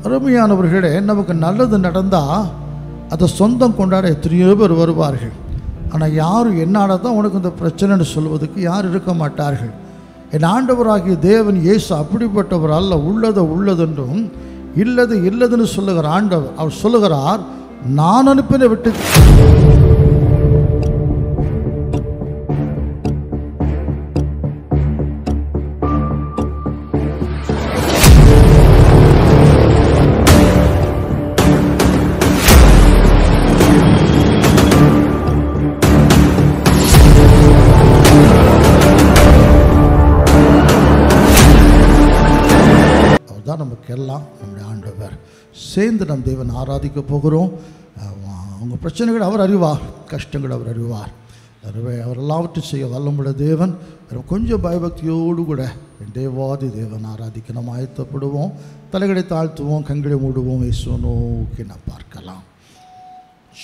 அருமையானவர்களே, நமக்கு நல்லது நடந்தால் அதை சொந்தம் கொண்டாட எத்தனையோ பேர் வருவார்கள். ஆனால் யாரும் என்னால் தான் உனக்கு இந்த பிரச்சனைன்னு சொல்வதுக்கு யாரும் இருக்க மாட்டார்கள். என் ஆண்டவராகிய தேவன் இயேசு அப்படிப்பட்டவர் அல்ல. உள்ளதை உள்ளதென்றும் இல்லது இல்லதுன்னு சொல்லுகிற ஆண்டவர். அவர் சொல்லுகிறார், நான் அனுப்பின விட்டு நமக்கெல்லாம் நம்முடைய ஆண்டவர். சேர்ந்து நம் தேவன் ஆராதிக்க போகிறோம். உங்கள் பிரச்சனைகள் அவர் அறிவார், கஷ்டங்கள் அவர் அறிவார். அவர் எல்லாவற்றையும் செய்ய வல்லமுள்ள தேவன். கொஞ்சம் பயபக்தியோடு கூட என் தேவாதி தேவன் ஆராதிக்க நம்ம ஆயத்தப்படுவோம். தலைகளை தாழ்த்துவோம், கண்களை மூடுவோம். இயேசுவை நோக்கி நாம் பார்க்கலாம்.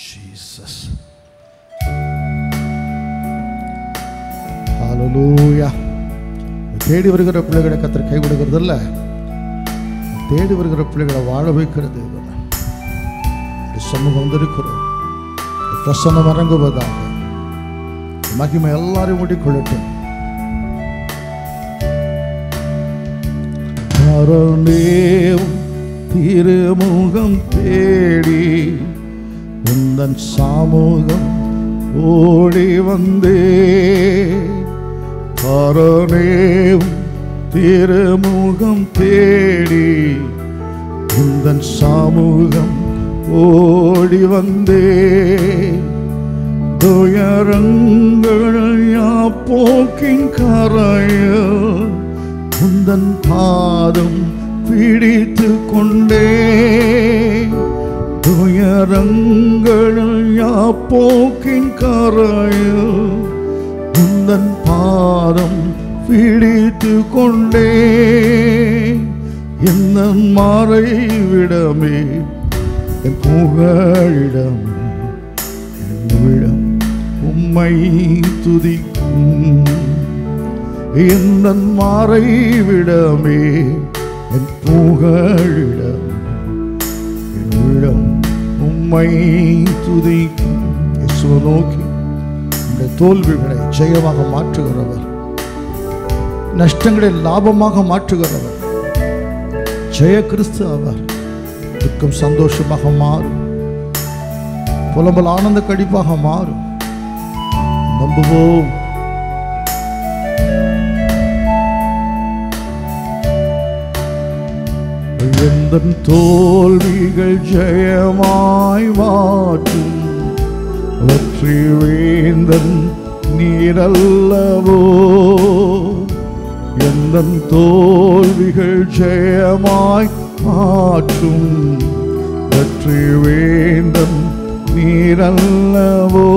ஜீசஸ், ஹல்லேலூயா. தேடி வருகிற பிள்ளைகளை கர்த்தர் கைவிடுகிறது இல்லை. தேடி வருகிற பிள்ளைகளை வாழ வைக்கிற தேவன். சமூகம் வந்திருக்கிறோம். பிரசன்னம் இறங்குவதாக. மகிமை எல்லாரையும் மூடிக்கொள்ளட்டும். திருமுகம் தேடி உந்தன் சமூகம் ஓடி வந்தே. திருமுகம் தேடி உந்தன் சமூகம் ஓடி வந்தே. துயரங்கள் யாப்போக்கின் கரையில் உந்தன் பாதம் பிடித்து கொண்டே. துயரங்கள் யாப்போக்கின் கரையில் உந்தன் பாதம் பிடித்து கொண்டே. என்ன மறைவிடமே, என் புகழிடமே, என் உள்ளம் உம்மை துதிக்கும். என்ன மறைவிடமே, என் புகழிடமே, என் உள்ளம் உம்மை துதிக்கும். இயேசுவை நோக்கி இந்த தோல்விகளை ஜெயமாக மாற்றுகிறவர், நஷ்டங்களை லாபமாக மாற்றுகிறவர் ஜெய கிறிஸ்து அவர். துக்கம் சந்தோஷமாக மாறும், புலம்பல் ஆனந்த கடிப்பாக மாறும். நம்புவோம். எந்த தோல்விகள் ஜெயமாய் மாற்றும் வெற்றி வேந்தன் நீரல்லவோ. எந்த தோல்விகள் ஜெயமாய் மாற்றும் வெற்றி வேந்தன் நீரல்லவோ.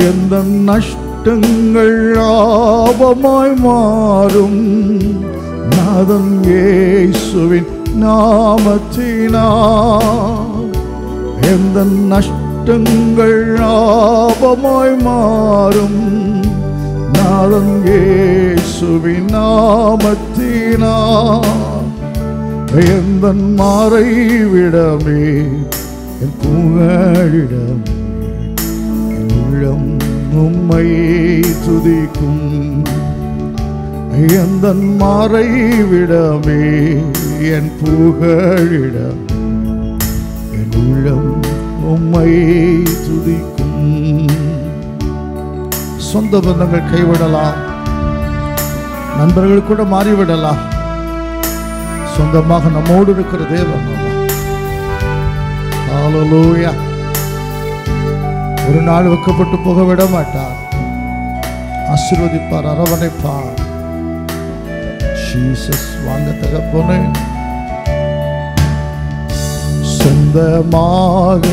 எந்த நஷ்டங்கள் லாபமாய் மாறும் நாதன் இயேசுவின் நாமத்தினால். எந்த நஷ்டங்கள் லாபமாய் மாறும் நாதன் இயேசுவின் நாமத்தினால். எந்த மறைவிடமே, என் புகழிடமே, என் உள்ளம் உம்மை துதிக்கும். எந்த மறைவிடமே, என் புகழிடம், என் உள்ளம் உம்மை துதிக்கும். சொந்த பந்தங்கள் கைவிடலாம், நண்பர்கள் கூட மாறிவிடலாம். சொந்தமாக நம்மோடு இருக்கிற தேவன் ஹல்லேலூயா. ஒரு நாள் வைக்கப்பட்டு போக விட மாட்டார். ஆசீர்வதிப்பார், அரவணைப்பார். ஜீசஸ், வாங்க தகப்பனே. சொந்தமாக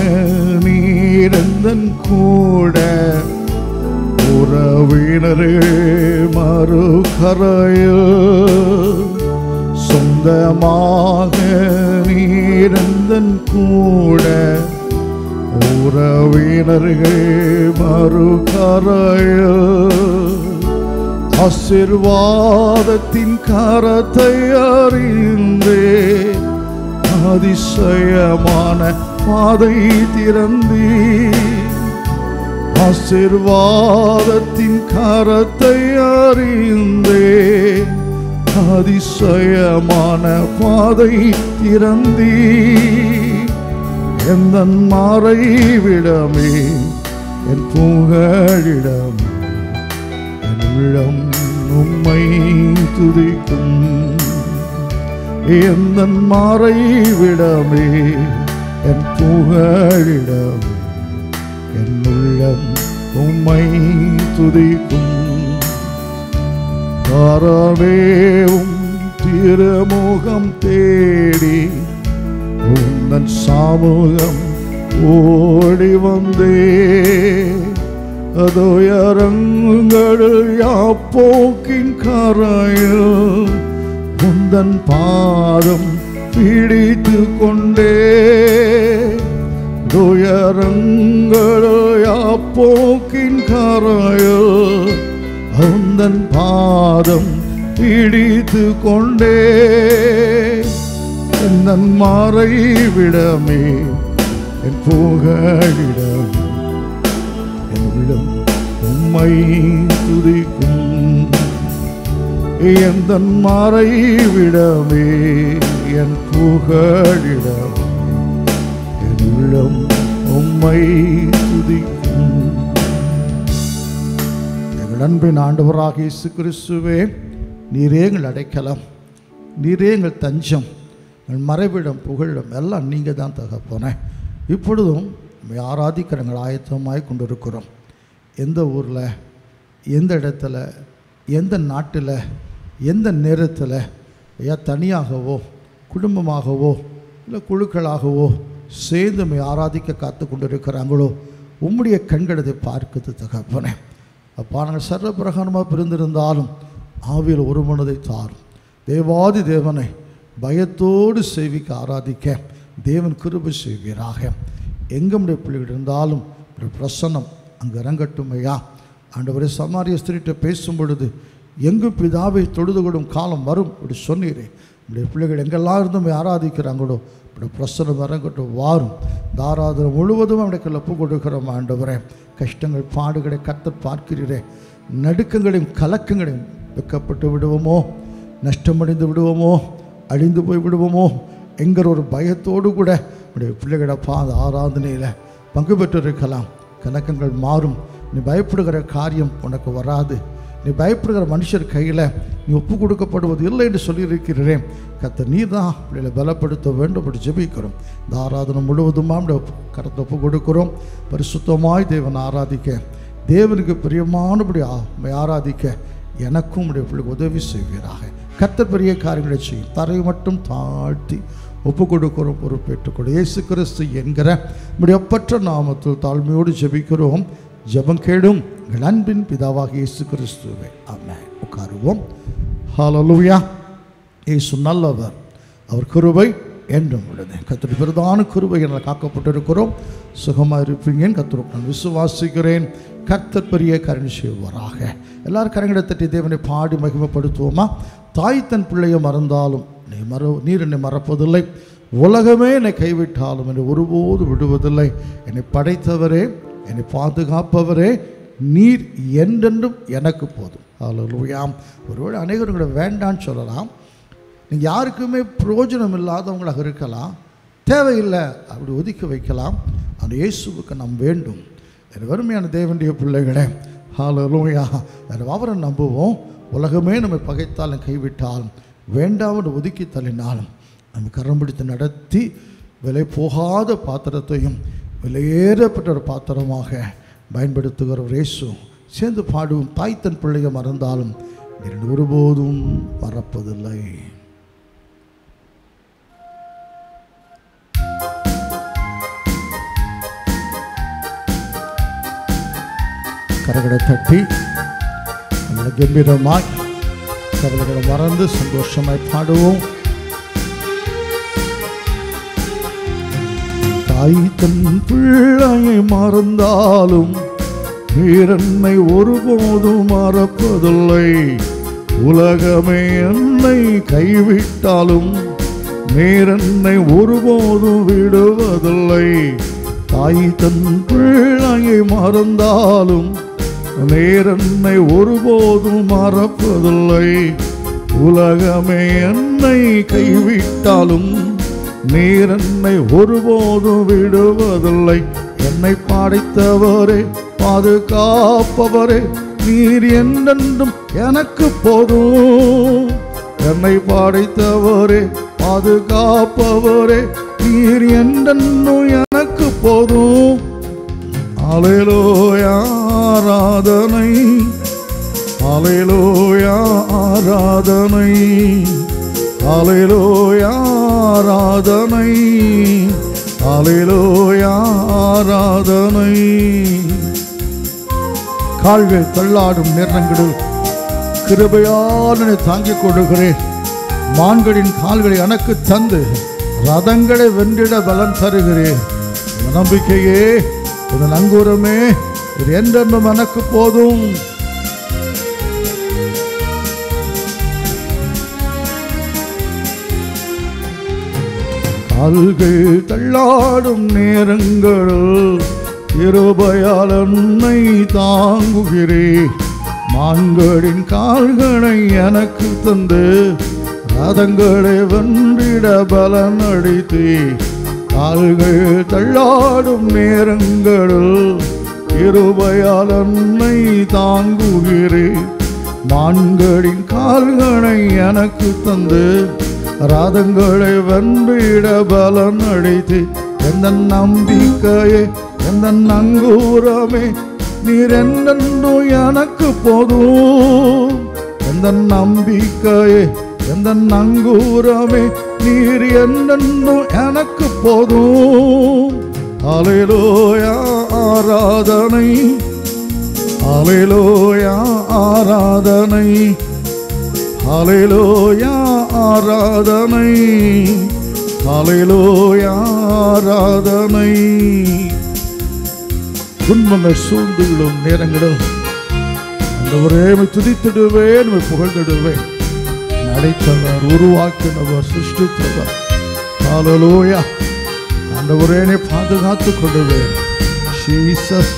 நீரந்தன் கூட உறவினரே மறுகரையில். சொந்தமாக நீரந்தன் கூட உறவினர்கள் மறுகரையில். ஆசீர்வாதத்தின் கரத்தை அறிந்தே அதிசயமான பாதை திறந்தீர். ஆசீர்வாதத்தின் கரத்தை அறிந்தேன். அதிசயமான பாதை திறந்தீர். எந்தன் மறைவிடமே, என் புகழிடமே, என் உள்ளம் உம்மை துதிக்கும். எந்தன் மறைவிடமே, என் புகழிடமே, என் உள்ளம் உம்மை துதிக்கும். பரவேவும் திருமுகம் தேடி உந்தன் சமூகம் ஓடி வந்தே. அதுயரங்களில் யாப்போக்கின் கரையில் உந்தன் பாதம் பிடித்து கொண்டே. துயரங்களில் யாப்போக்கின் கரையில் உந்தன் பாதம் பிடித்து கொண்டே. என் மறைவிடமே, என் புகழிடமே, என் உள்ளம் உம்மை துதிக்கும். எந்தன் மறைவிடமே, என் புகழிடமே, என் உள்ளம் உம்மை துதிக்கும். எங்கள் அன்பின் ஆண்டவராக இயேசு கிறிஸ்துவே, நீரே எங்கள் அடைக்கலம், நீரே எங்கள் தஞ்சம், எங்கள் மறைவிடம், புகழிடம் எல்லாம் நீங்கள் தான் தகப்பனே. இப்பொழுதும் ஆராதிக்கிற எங்கள் ஆயத்தமாய் கொண்டிருக்கிறோம். எந்த ஊரில், எந்த இடத்துல, எந்த நாட்டில், எந்த நேரத்தில் ஐயா தனியாகவோ குடும்பமாகவோ இல்லை குழுக்களாகவோ சேர்ந்து ஆராதிக்க காத்து கொண்டிருக்கிறாங்களோ உம்முடைய கண்கள் அதை பார்க்குது தகப்பனே. அப்பா, நாங்கள் சர்வ பிரகாரமாக பிரிந்திருந்தாலும் ஆவியில் ஒரு மனதை தாரும். தேவாதி தேவனை பயத்தோடு சேவிக்க ஆராதிக்க தேவன் கிருபை செய்வீராக. எங்களுடைய பிள்ளைகள் இருந்தாலும் ஒரு பிரசன்னம் அங்கே இறங்கட்டும் ஐயா. ஆண்டவரே, சமாரிய ஸ்திரீட்ட பேசும் பொழுது எங்கு பிதாவை தொழுது கொடும் காலம் வரும் அப்படி சொன்னீரே. நம்முடைய பிள்ளைகள் எங்கெல்லாம் இருந்தும் ஆராதிக்கிறாங்களோ இப்படி பிரசனம் இறங்கட்டும், வாரும். இந்த ஆராதனை முழுவதும் அவனுக்கு ஒப்பு கொடுக்கிறோம் ஆண்டவரே. கஷ்டங்கள் பாடுகளை கர்த்தர் பார்க்கிறீரே. நடுக்கங்களையும் கலக்கங்களையும் வெக்கப்பட்டு விடுவோமோ, நஷ்டமடைந்து விடுவோமோ, அழிந்து போய் விடுவோமோ என்கிற ஒரு பயத்தோடு கூட உடைய பிள்ளைகளப்பா அந்த ஆராதனையில் பங்கு பெற்றிருக்கலாம். கலக்கங்கள் மாறும். நீ பயப்படுகிற காரியம் உனக்கு வராது. நீ பயப்படுகிற மனுஷர் கையில் நீ ஒப்பு கொடுக்கப்படுவது இல்லை என்று சொல்லியிருக்கிறீரே. கர்த்தர் நீர் தான் பிள்ளைகளை பலப்படுத்த வேண்டும் அப்படி ஜெபிக்கிறோம். இந்த ஆராதனை முழுவதுமா கருத்தை ஒப்பு கொடுக்கிறோம். பரிசுத்தமாய் தேவன் ஆராதிக்க, தேவனுக்கு பிரியமானபடி ஆராதிக்க எனக்கும் உடைய பிள்ளைக்கு உதவி செய்வீராக. கர்த்தர் பெரிய காரியங்களை செய்யும். தரையை மட்டும் தாழ்த்தி ஒப்பு கொடுக்கிறோம், பொறுப்பேற்றுக்கொடு. இயேசு கிறிஸ்து என்கிற நம்முடைய ஒப்பற்ற நாமத்தில் தாழ்மையோடு ஜெபிக்கிறோம். ஜெபம் கேடும் எங்கள் அன்பின் பிதாவாக இயேசு கிறிஸ்துவே, ஆமென். உட்காருவோம். ஹல்லேலூயா. இயேசு நல்லவர், அவர் கிருபை என்றும் உள்ளது. கர்த்தருடைய பிரதான கிருபை என்னால் காக்கப்பட்டிருக்கிறோம். சுகமாக இருப்பீங்கன்னு கர்த்தருக்கு நான் விசுவாசிக்கிறேன். கர்த்தர் பெரிய கருணை செய்வாராக. எல்லாரும் கரங்களை தட்டி தேவனை பாடி மகிமைப்படுத்துவோமா? தாய் தன் பிள்ளையை மறந்தாலும் நீர் என்னை மறப்பதில்லை, உலகமே என்னை கைவிட்டாலும் என்னை ஒருபோது விடுவதில்லை. என்னை படைத்தவரே, என்னை பாதுகாப்பவரே, நீர் என்றென்றும் எனக்கு போதும். ஹல்லேலூயா. ஒருவேளை அநேகர் உங்களை வேண்டான்னு சொல்லலாம். நீங்கள் யாருக்குமே பிரயோஜனம் இல்லாதவங்களாக இருக்கலாம், தேவையில்லை அப்படி ஒதுக்கி வைக்கலாம். அந்த இயேசுவுக்கு நாம் வேண்டும். வறுமையான தேவனுடைய பிள்ளைகளே, ஹல்லேலூயா. அவரை நம்புவோம். உலகமே நம்மை பகைத்தாலும் கைவிட்டாலும் வேண்டாமல் ஒதுக்கி தள்ளினாலும் நம்ம கரம் பிடித்து நடத்தி விலை போகாத பாத்திரத்தையும் விலையேறப்பட்ட ஒரு பாத்திரமாக பயன்படுத்துகிற ஒரு இயேசு. சேர்ந்து பாடுவோம். தாய் தன் பிள்ளையை மறந்தாலும் நீர் ஒருபோதும் மறப்பதில்லை. கரங்களை தட்டி நம்மளை கம்பீரமாய் கவலைகளை மறந்து சந்தோஷமாய் பாடுவோம். தாய் தன் பிள்ளையை மறந்தாலும் வீரன்னை ஒருபோதும் மறப்பதில்லை. உலகமே என்னை கைவிட்டாலும் நீர் என்னை ஒருபோதும் விடுவதில்லை. தாய் தன் பிள்ளையை மறந்தாலும் நீர் என்னை ஒருபோதும் மறப்பதில்லை. உலகமே என்னை கைவிட்டாலும் நீர் என்னை ஒருபோதும் விடுவதில்லை. என்னை படைத்தவரே, பாதுகாப்பவரே, நீர் என்றென்றும் எனக்கு போதும். என்னை படைத்தவரே, பாதுகாப்பவரே, நீர் என்றென்றும் எனக்கு போதும். அல்லேலூயா ஆராதனை, அல்லேலூயா ஆராதனை, அல்லேலூயா ஆராதனை, அல்லேலூயா ஆராதனை. கால்கள் தள்ளாடும் நேரங்களில் கிருபையால் என்னை தாங்கிக் கொள்கிறேன். மான்களின் கால்களை எனக்கு தந்து ரதங்களை வென்றிட பலன் தருகிறேன். நம்பிக்கையே, இது நங்கூரமே, இது என்றென்றும் எனக்கு போதும். கால்கள் தள்ளாடும் நேரங்களில் கிருபையால் என்னை தாங்குகிறேன். மான்களின் கால்களை எனக்கு தந்து ரதங்களை வென்றிட பலன் அளித்தே. கால்கள் தள்ளாடும் நேரங்களில் கிருபையால் என்னை தாங்குகிறேன். மான்களின் கால்களை எனக்கு தந்து ரதங்களை வென்றிட பலன் அளித்தே. எந்த நம்பிக்கையே, எந்த நங்கூரமே, நீர் என்றென்றும் எனக்கு போதும். எந்த நம்பிக்கையே, எந்த நங்கூரமே, நீர் என்றென்றும் எனக்கு போதும். அல்லேலூயா ஆராதனை, அல்லேலூயா ஆராதனை, அல்லேலூயா ஆராதனை, அல்லேலூயா ஆராதனை. துன்பங்கள் சூழ்ந்து விடும் நேரங்களில் ஆண்டவரே துதித்திடுவேன், புகழ்ந்திடுவேன். நடைத்தவர், உருவாக்கினவர், சிருஷ்டித்தவர். அல்லேலூயா. ஆண்டவரே பாதுகாத்துக் கொள்ளுவேன். ஜீசஸ்.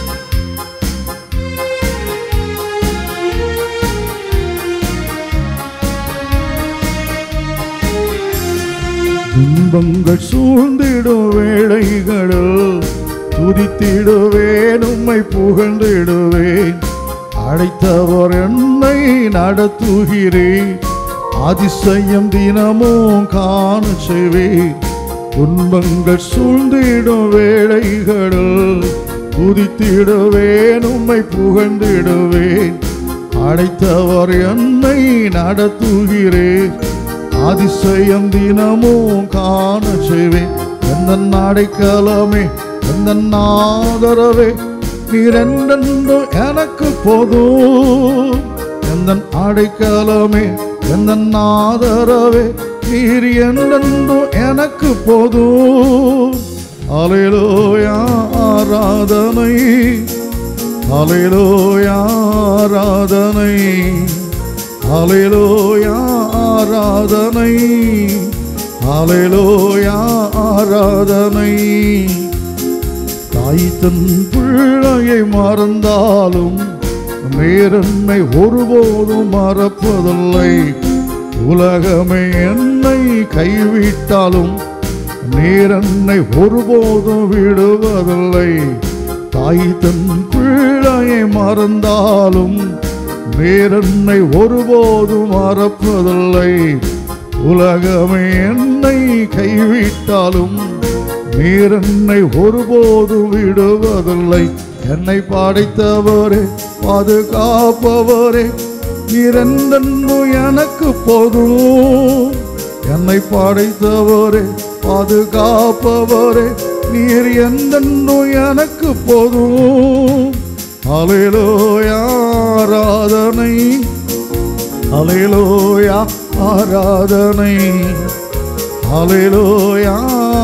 துன்பங்கள் சூழ்ந்திடும் வேளைகளில் துதித்திடுவேன், உம்மை புகழ்ந்திடுவேன். அழைத்தவர் என்னை நடத்துகிறேன், அதிசயம் தினமும் காண செய்வேன். துன்பங்கள் சூழ்ந்திடும் வேளைகளில் துதித்திடுவேன், உம்மை புகழ்ந்திடுவேன். அழைத்தவர் என்னை நடத்துகிறேன், அதிசயம் தினமும் காண செய்வேன். எந்த அடைக்கலமே, எந்த ஆதரவே, நீர் என்றென்றும் எனக்கு போதும். எந்த அடைக்கலமே, எந்த ஆதரவே, நீர் என்றென்றும் எனக்கு போதும். அல்லேலூயா ஆராதனை, அல்லேலூயா ஆராதனை, அல்லேலூயா ஆராதனை, அல்லேலூயா ஆராதனை. தாய் தன் பிள்ளையை மறந்தாலும் நீர் என்னை ஒருபோதும் மறப்பதில்லை. உலகமே என்னை கைவிட்டாலும் நீர் என்னை ஒருபோதும் விடுவதில்லை. தாய் தன் பிள்ளையை மறந்தாலும் நீர் என்னை ஒருபோதும் மறப்பதில்லை. உலகமே என்னை கைவிட்டாலும் நீர் என்னை ஒருபோதும் விடுவதில்லை. என்னை படைத்தவரே, பாதுகாப்பவரே, நீர் என்றென்றும் எனக்கு போதும். என்னை படைத்தவரே, பாதுகாப்பவரே, நீர் என்றென்றும் எனக்கு போதும். அல்லேலூயா ஆராதனை, அல்லேலூயா ஆராதனை, அல்லேலூயா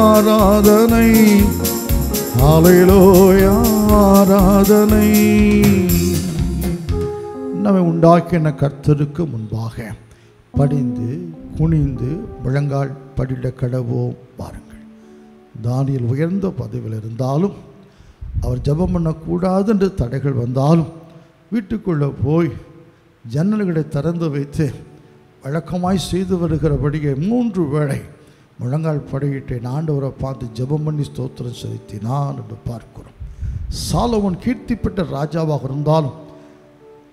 ஆராதனை, அல்லேலூயா ஆராதனை. நம்மை உண்டாக்கின கர்த்தருக்கு முன்பாக படிந்து குனிந்து முழங்கால் படிட கடவோம் பாருங்கள். தானியேல் உயர்ந்த பதவியில் இருந்தாலும், அவர் ஜெபம் பண்ணக்கூடாது என்று தடைகள் வந்தாலும், வீட்டுக்குள்ளே போய் ஜன்னல்களை திறந்து வைத்து வழக்கமாய் செய்து வருகிறபடியே 3 வேளை முழங்கால் படியிட்டேன். ஆண்டவரை பார்த்து ஜெபம் பண்ணி ஸ்தோத்திரம் செலுத்தினான் என்று பார்க்கிறோம். சாலமோன் கீர்த்தி பெற்ற ராஜாவாக இருந்தாலும்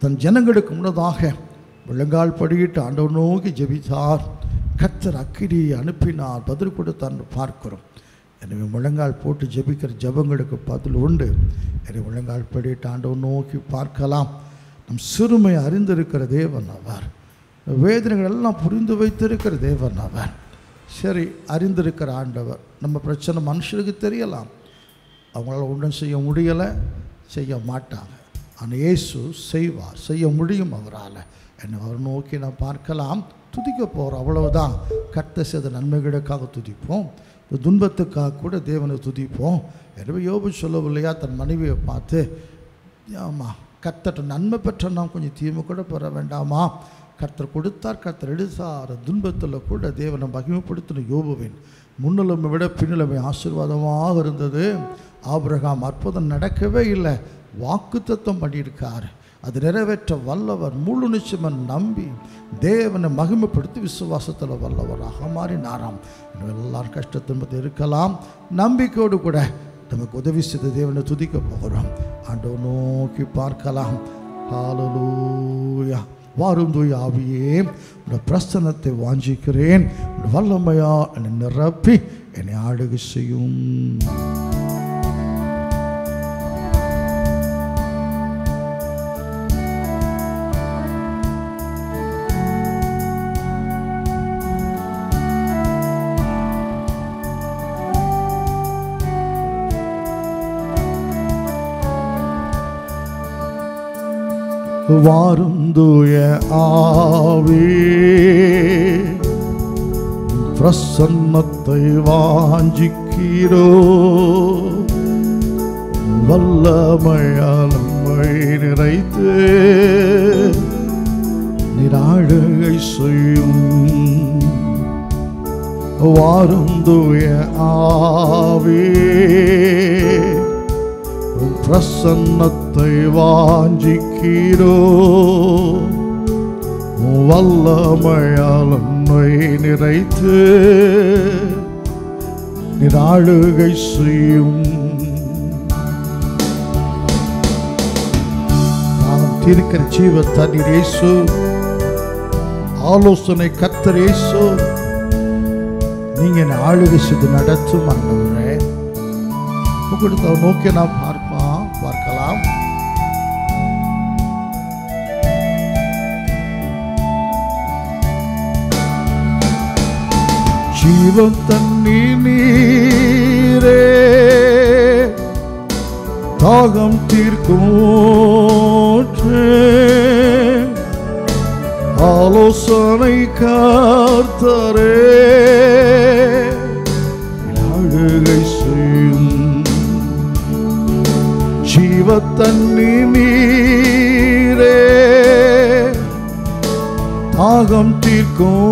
தன் ஜனங்களுக்கு முன்னதாக முழங்கால் படியிட்டு ஆண்டவர் நோக்கி ஜெபித்தார். கர்த்தர் அக்கினியை அனுப்பினார், பதில் கொடுத்தார் பார்க்கிறோம். எனவே முழங்கால் போட்டு ஜெபிக்கிற ஜெபங்களுக்கு பதில் உண்டு. எனவே முழங்கால் படியிட்டு ஆண்டவர் நோக்கி பார்க்கலாம். நம் சிறுமை அறிந்திருக்கிற தேவன் அவர். வேதனைகள் எல்லாம் புரிந்து வைத்திருக்கிற தேவன் அவர். சரி, அறிந்திருக்கிற ஆண்டவர். நம்ம பிரச்சனை மனுஷருக்கு தெரியலாம், அவங்களால ஒன்றும் செய்ய முடியலை, செய்ய மாட்டாங்க. ஆனால் இயேசு செய்வார், செய்ய முடியும் அவரால். என்னை அவர் நோக்கி நான் பார்க்கலாம். துதிக்க போகிறோம், அவ்வளவுதான். கர்த்தர் செய்த நன்மைகளுக்காக துதிப்போம், இந்த துன்பத்துக்காக கூட தேவனை துதிப்போம். எனவே யோபு சொல்லவில்லையா தன் மனைவியை பார்த்து, ஆமாம் கர்த்தர் நன்மை பெற்ற நாம் கொஞ்சம் தீமை கூட பெற வேண்டாமா? கர்த்தர் கொடுத்தார், கர்த்தர் எடுத்தார். துன்பத்தில் கூட தேவனை மகிமைப்படுத்தின யோபுவின் முன்னிலைமை விட பின்னிலைமை ஆசீர்வாதமாக இருந்தது. ஆபிரகாம் அற்புதம் நடக்கவே இல்லை, வாக்குத்தத்தம் பண்ணியிருக்கார், அது நிறைவேற்ற வல்லவர். முழு நிச்சயமாக நம்பி தேவனை மகிமைப்படுத்தி விசுவாசத்தில் வல்லவராக மாறினாராம். எல்லாரும் கஷ்டத்தின் இருக்கலாம், நம்பிக்கையோடு கூட நமக்கு உதவி செய்த தேவனை துதிக்க போகிறோம். ஆண்டவர் நோக்கி பார்க்கலாம். ஹல்லேலூயா. வாரும் தூய ஆவியே, உடைய பிரசன்னத்தை வாஞ்சிக்கிறேன். வல்லமையா என்னை நிரப்பி என்னை ஆளுகை செய்யும். வாரும் தூய ஆவியே, பிரசன்னத்தை வாஞ்சிக்கிறோ. வல்லமையால் நம்மை நிறைத்து நீராளுகை செய்யும். வாரும் தூய ஆவியே, பிரசன்னத்தை வாஞ்சிக்கிறோ. வல்லமையால் என்னை நிறைத்து நீராளுகை செய்யும். நாம் தீர்க்கிற ஜீவ தண்ணீர் இயேசு, ஆலோசனை கர்த்தர் இயேசு, நீங்க என்னை ஆளுகை செய்து நடத்தும் ஆண்டவரே. கொடுத்த நோக்கி நாம் பார்க்கலாம். ஜீவன் தண்ணீர் நீரே, தாகம் தீர்க்கும் ஆலோசனை கர்த்தரே, ஆளுகை செய்யும். ஜீவத்தண்ணீர் நீரே, தாகம் தீர்க்கும்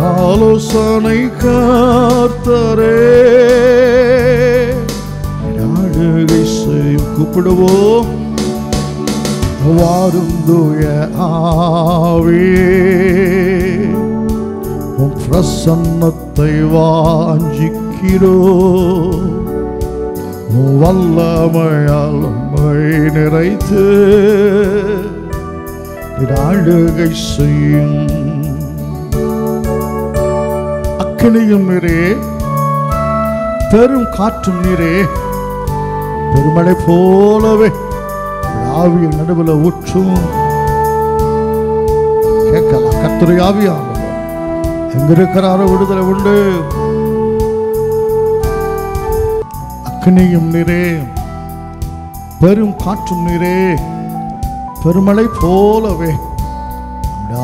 ஆலோசனை கர்த்தரே, ஆளுகை செய்யும். கூப்பிடுவோம். வாரும் தூய ஆவியே, உம் பிரசன்னத்தை வாஞ்சிக்கிறோ. வல்லமையால் நம்மை நிறைத்து ஆளுகை செய்யும். அக்கினியும் நீரே, பெரும் காற்றும் நீரே, பெருமழை போலவே ஆவியின் நடுவில் ஊற்றும். கேட்கலாம், கர்த்தருடைய ஆவியானவர் எங்க இருக்கிறாரோ விடுதலை உண்டு. அக்கினியும் நீரே, பெரும் காற்றும் நீரே, பெருமழை போலவே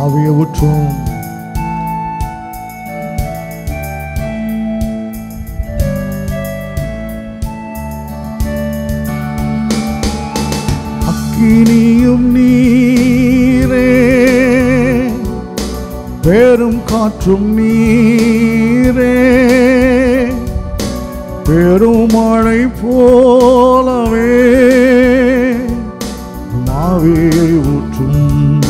ஆவியை ஊற்றும். அக்கினியும் நீரே, பெரும் காற்றும் நீரே, பெருமழை போலவே ஆவியை ஊற்றும்.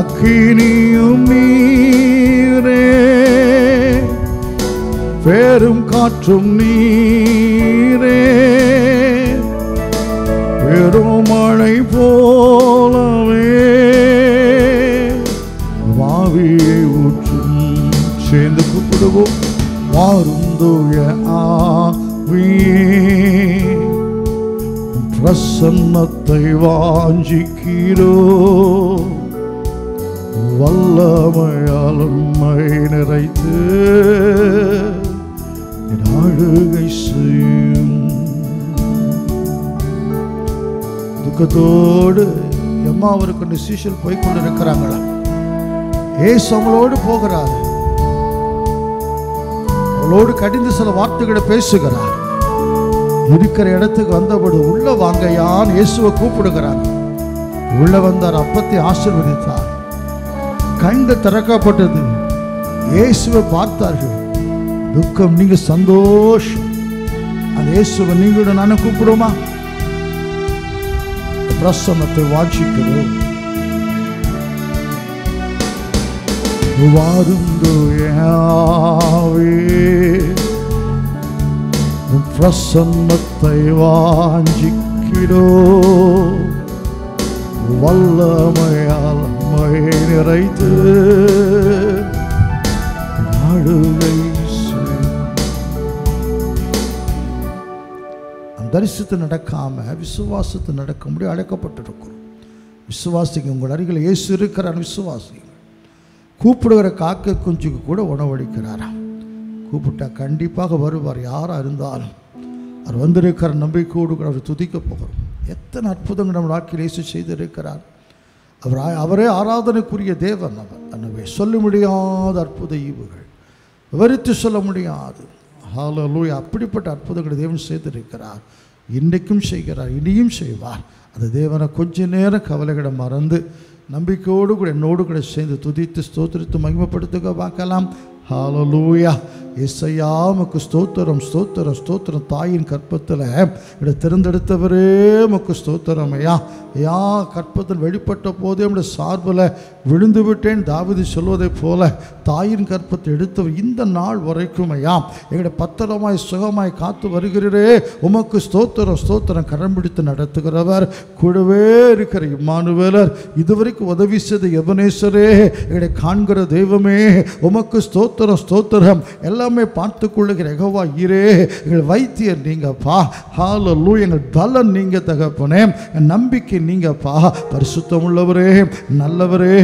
அக்கினியும் நீரே, பெரும் காற்றும் நீரே, பெருமழை போலவே ஆவியை ஊற்றும். சேர்ந்து கூப்பிடுவோம். வாரும் தூய ஆவியே, பிரசன்னத்தை வாஞ்சிக்கிறோ, வல்லமையால் உம்மை நிறைத்து ஆளுகை செய்யும். துக்கத்தோடு எம்மாவூருக்கு ரெண்டு சீஷர்கள் போய் கொண்டு இருக்கிறாங்களா? ஏசு அவங்களோடு போகிறார், அவளோடு கடிந்து சில வார்த்தைகளை பேசுகிறார். இருக்கிற இடத்துக்கு வந்தபடி உள்ள வாங்க யான் இயேசுவை கூப்பிடுகிறார். உள்ள வந்தார், அப்பத்தை ஆசீர்வதித்தார், கண்கள் திறக்கப்பட்டது, இயேசுவை பார்த்தார்கள். துக்கம் நீங்க சந்தோஷம். அந்த இயேசுவை நீங்களோட நானும் கூப்பிடுமா? பிரசன்னத்தை வாஞ்சிக்கிறோம். வாரும் தூய ஆவியே, பிரசன்னத்தை வாஞ்சிக்கிறோ, வல்லமையால் உம்மை நிறைத்து ஆளுகை செய். தரிசித்து நடக்காம விசுவாசத்தை நடக்க முடியும் அழைக்கப்பட்டிருக்கிறோம். விசுவாசிங்க, உங்கள் அருகில் இயேசு இருக்கிறார். விசுவாசிங்க. கூப்பிடுகிற காக்கை குஞ்சுக்கு கூட உணவளிக்கிறாராம். கூப்பிட்டா கண்டிப்பாக வருவார். யாராக இருந்தாலும் அவர் வந்திருக்கிற நம்பிக்கையோடு கூட அவர் துதிக்க போகிறோம். எத்தனை அற்புதங்கள் நம்ம வாழ்க்கையில் இயேசு செய்திருக்கிறார். அவரே ஆராதனைக்குரிய தேவன். அவர் எனவே சொல்ல முடியாத அற்புத ஈவுகள், விவரித்து சொல்ல முடியாது. ஹல்லேலூயா. அப்படிப்பட்ட அற்புதங்களை தேவன் செய்திருக்கிறார். இன்றைக்கும் செய்கிறார், இனியும் செய்வார். அந்த தேவனை கொஞ்ச நேரம் கவலைகளை மறந்து நம்பிக்கையோடு கூட என்னோடு கூட சேர்ந்து துதித்து ஸ்தோத்திரித்து மகிமைப்படுத்துக பார்க்கலாம். ஹல்லேலூயா. இசையா உமக்கு ஸ்தோத்திரம், ஸ்தோத்திரம், ஸ்தோத்திரம். தாயின் கற்பத்தில் இப்படி தேர்ந்தெடுத்தவரே உமக்கு ஸ்தோத்திரம் ஐயா. ஐயா, கற்பத்தில் வெளிப்பட்ட போதே நம்முடைய சார்பில் விழுந்து விட்டேன் தாவீது சொல்வதை போல தாயின் கற்பத்தை எடுத்தவர் இந்த நாள் வரைக்கும் ஐயா எங்களுடைய பத்திரமாய் சுகமாய் காத்து வருகிறீரே, உமக்கு ஸ்தோத்திரம், ஸ்தோத்திரம். கரம் பிடித்து நடத்துகிறவர், கூடவே இருக்கிற இம்மானுவேலர், இதுவரைக்கும் உதவி செய்த எபனேசரே, எங்களை காண்கிற தெய்வமே, உமக்கு ஸ்தோத்திரம், ஸ்தோத்திரம். எல்லாமே பார்த்து கொள்ளுகிற யெகோவா ஈரே, எங்கள் வைத்தியர் நீங்கப்பா. ஹல்லேலூயா. எங்கள் பலன் நீங்க தகப்பனே, நம்பிக்கை நீங்கப்பா. பரிசுத்தம் உள்ளவரே, நல்லவரே,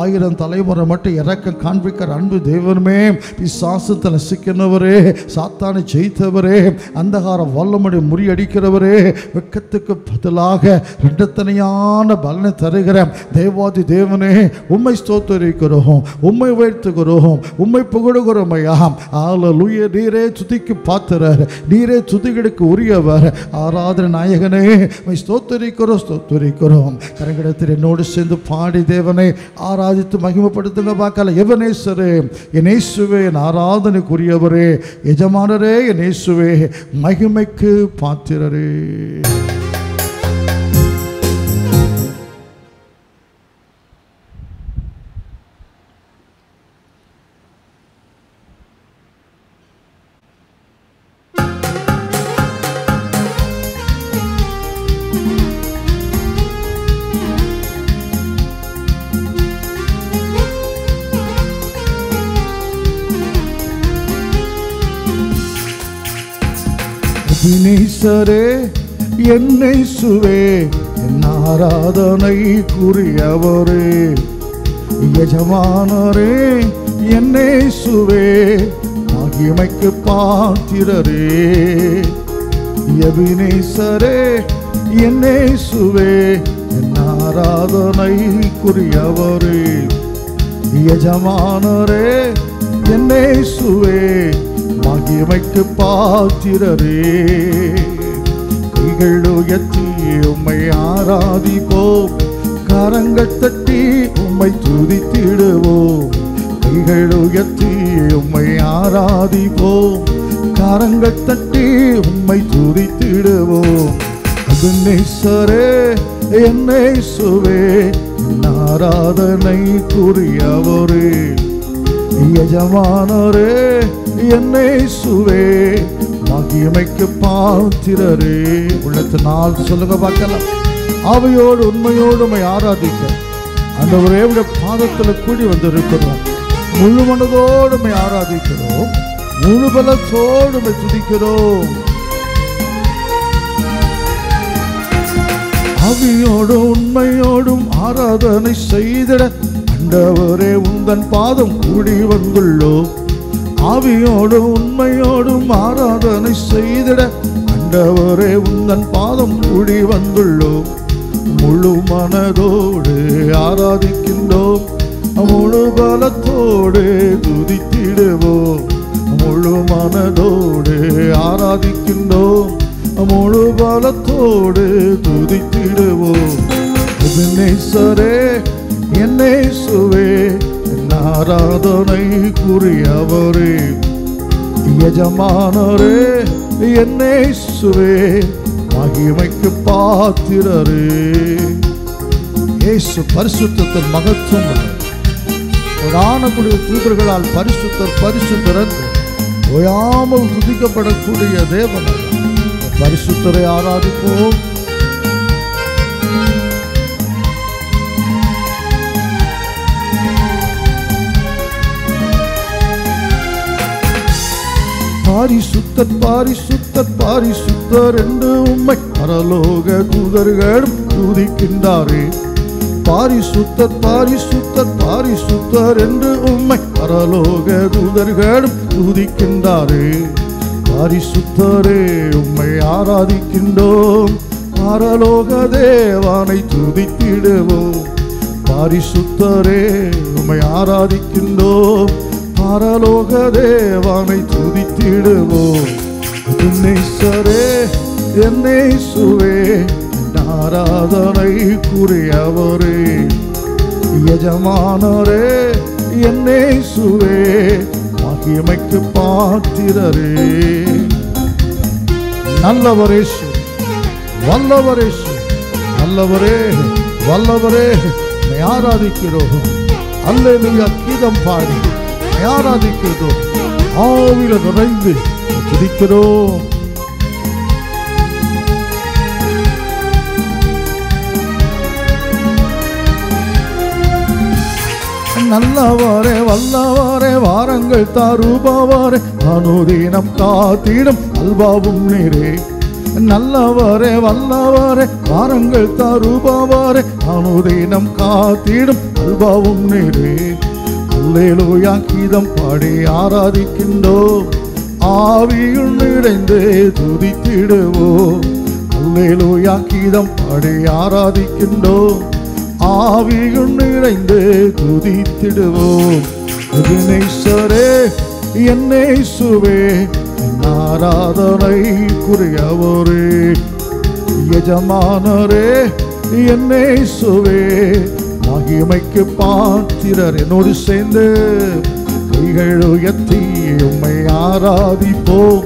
1000 தலைமுறை மட்டும் இறக்கம் காண்பிக்கிற அன்பு தேவனுமே, பிசாசத்தில் சிக்கினவரே, சாத்தானை ஜெயித்தவரே, அந்தகார வல்லமுறை முறியடிக்கிறவரே, வெட்கத்துக்கு பதிலாக இரட்டத்தனையான பலனை தருகிற தேவாதி தேவனே, உம்மை ஸ்தோத்திரிக்கிறோம், உம்மை உயர்த்துகிறோம், உம்மை புகழுகிறோம் ஐயா. ஹல்லேலூயா. நீரே துதிக்கு பாத்திரர், நீரே துதிகளுக்கு உரியவர். ஆராதனை நாயகனே, உம்மை ஸ்தோத்திரிக்கிறோம், ஸ்தோத்திரிக்கிறோம். கரங்களிடத்தில் என்னோடு சேர்ந்து பாடி தேவனை ஆராதித்து மகிமைப்படுத்துங்க பார்க்கலாம். எபனேசரே, என் இயேசுவே, என் ஆராதனைக்குரியவரே, எஜமானரே, என் இயேசுவே, மகிமைக்கு பாத்திரரே. எபனேசரே, என் இயேசுவே, என் ஆராதனைக்குரியவரே, எஜமானரே, என் இயேசுவே, மகிமைக்கு பாத்திரரே. எபனேசரே, என் இயேசுவே, என் ஆராதனைக்குரியவரே, எஜமானரே, என் இயேசுவே, மகிமைக்கு பாத்திரரே. கைகள் உயர்த்தி உம்மை ஆராதிப்போம், கரங்கள் தட்டி உம்மை துதித்திடுவோம். கைகள் உயர்த்தி உம்மை ஆராதிப்போம். கரங்கள் தட்டி உம்மை துதித்திடுவோம். அபிநேசரே என்னேசுவே ஆராதனைக்குரியவரே. எஜமானரே என்னேசுவே மகிமைக்கு பாத்திரரே. உள்ளத்தினால் சொல்லுங்க பார்க்கலாம். ஆவியோடு உண்மையோடு உம்மை ஆராதிக்க ஆண்டவரே உடைய பாதத்தில் கூடி வந்திருக்கிறோம். முழு மனதோடு உம்மை ஆராதிக்கிறோம். முழு பலத்தோடு உம்மை துதிக்கிறோம். ஆவியோடும் உண்மையோடும் ஆராதனை செய்திட ஆண்டவரே உந்தன் பாதம் கூடி வந்துள்ளோம். ஆவியோடும் உண்மையோடும் ஆராதனை செய்திட ஆண்டவரே உந்தன் பாதம் கூடி வந்துள்ளோம். முழு மனதோடு ஆராதிக்கின்றோம். முழு பலத்தோடு துதித்திடுவோம். முழு மனதோடு ஆராதிக்கின்றோம். முழு பலத்தோடு துதித்திடுவோம். எபினேசரே என்னேசுவே ஆராதனைக்குரியவரே. எஜமானரே என்னேசுவே மகிமைக்கு பாத்திரரே. இயேசு பரிசுத்தத்தின் மகத்துவம் ஆனக்கூடிய தூதர்களால் பரிசுத்தர் பரிசுத்தர் என்று ஓயாமல் துதிக்கப்படக்கூடிய தேவன். பரிசுத்தரை ஆராதிப்போம். பாரிசுத்தர் பாரிசுத்தர் பாரிசுத்தர் என்று உம்மை பரலோக தூதர்களும் துதிக்கின்றாரே. பாரிசுத்தர் பாரிசுத்தர் பாரிசுத்தர் என்று உம்மை பரலோக தூதர்களும் துதிக்கின்றாரே. பாரிசுத்தரே உம்மை ஆராதிக்கின்றோம். பரலோக தேவனை துதித்திடுவோம். பாரிசுத்தரே உம்மை ஆராதிக்கின்றோம். பரலோக தேவனை துதித்திடுவோம். எபினேசரே என்னேசுவே ஆராதனைக்குரியவரே. எஜமானரே என்னேசுவே மகிமைக்கு பாத்திரரே. நல்லவரேசு வல்லவரேசு நல்லவரே வல்லவரே ஆராதிக்கிறோம். அல்லேலூயா கீதம் பாடி ஆராதிக்கிறோம். ஆவில நிறைந்து துதிக்கிறோம். நல்லவரே வல்லவரே வாரங்கள் தாருபவரே அனுதினம் காத்திடும் அல்பாவும் நீரே. நல்லவரே வல்லவரே வாரங்கள் தாருபவரே அனுதினம் காத்திடும் அல்பாவும் நீரே. அல்லேலூயா கீதம் பாடி ஆராதிக்கின்றோம். ஆவியுள் நிறைந்து துதித்திடுவோம். அல்லேலூயா கீதம் பாடி ஆராதிக்கின்றோம். ஆவியுள் நிறைந்து துதித்திடுவோம். எபினேசரே என்னேசுவே ஆராதனைக்குரியவரே. எஜமானரே என்னேசுவே மகிமைக்கு பாத்திரர். என்னோடு சேர்ந்து கைகள் உயர்த்தி உம்மை ஆராதிப்போம்.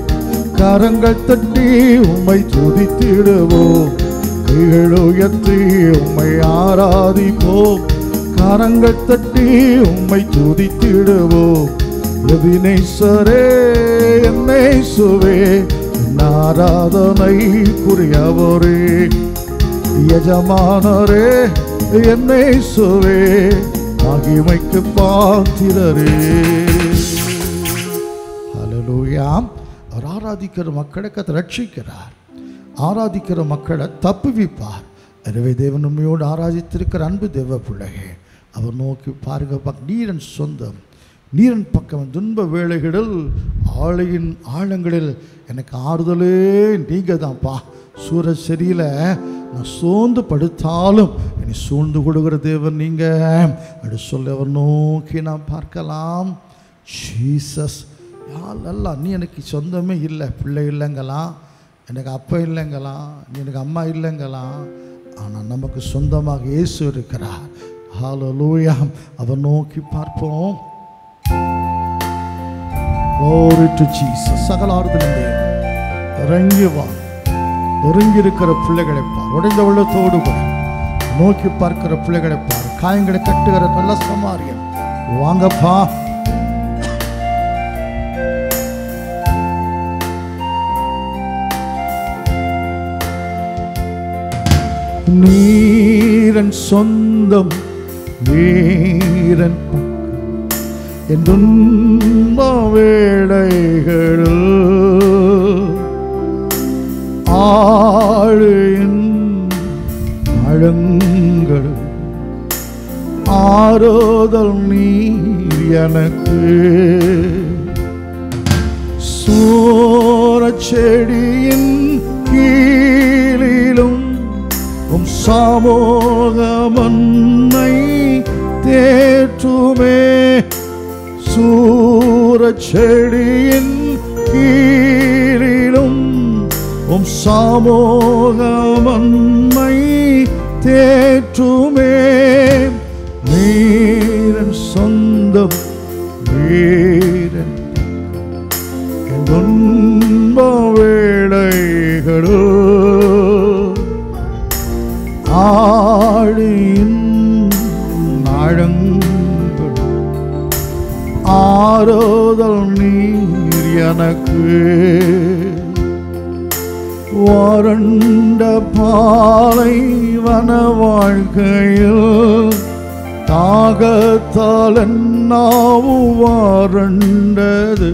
கரங்கள் தட்டி உம்மை துதித்திடுவோம். கைகள் உயர்த்தி உம்மை ஆராதிப்போம். கரங்கள் தட்டி உம்மை துதித்திடுவோம். எபினேசரே என்னேசுவே ஆராதனைக்குரியவரே. எஜமானரே என்னேசுவே மகிமைக்கு பாத்திரரே. ஹல்லேலூயா. அவர் ஆராதிக்கிற மக்களை கர்த்தர் ரட்சிக்கிறார். ஆராதிக்கிற மக்களை தப்புவிப்பார். எனவே தேவன் உண்மையோடு ஆராதித்திருக்கிற அன்பு தேவ பிள்ளையே அவர் நோக்கி பாருங்க. நீரன் சொந்தம் நீரன் பக்கம் துன்ப வேளைகளில் ஆளையின் ஆழங்களில் எனக்கு ஆறுதலே நீங்கள் தான்ப்பா. சூரிய சரியில நான் சோர்ந்து படுத்தாலும் என்னை சூழ்ந்து கொடுக்குற தேவன் நீங்கள் அப்படி சொல்லி அவர் நோக்கி நாம் பார்க்கலாம். ஜீசஸ் யாரெல்லாம் நீ எனக்கு சொந்தமே இல்லை, பிள்ளை இல்லைங்களாம், எனக்கு அப்பா இல்லைங்களாம், நீ எனக்கு அம்மா இல்லைங்களாம். ஆனால் நமக்கு சொந்தமாக இயேசு இருக்கிறார். ஹல்லேலூயா. அவர் நோக்கி பார்ப்போம். Glory to Jesus. சகல ஆறுதலின் இறங்கி வா. நொறுங்கி இருக்கிற பிள்ளைகளை பார், உடைந்த உள்ளத்தோடு கூட நோக்கி பார்க்கிற பிள்ளைகளை பார், காயங்களை கட்டுகிற நல்ல சமாரியன் வாங்கப்பா. நீரன் சொந்தம் நீரன் என் துன்ப வேளைகளில் ஆழியின் அழங்கள் ஆரோதல் நீர் எனக்கு. சூரச் செடியின் கீழிலும் உம் சமூகமன்னை தேற்றுமே. சூரச் செடியின் கீழிலும் உம் சமூகமன்னை தேற்றுமே. நீரன் சொந்தம் நீரன் என் துன்ப வேளைகளில் ஆழியின் ஆழங்கள் ஆரோதல் நீர் எனக்கு. வறண்ட பாலைவன வாழ்க்கையில் தாகத்தால் நாவு வறண்டது.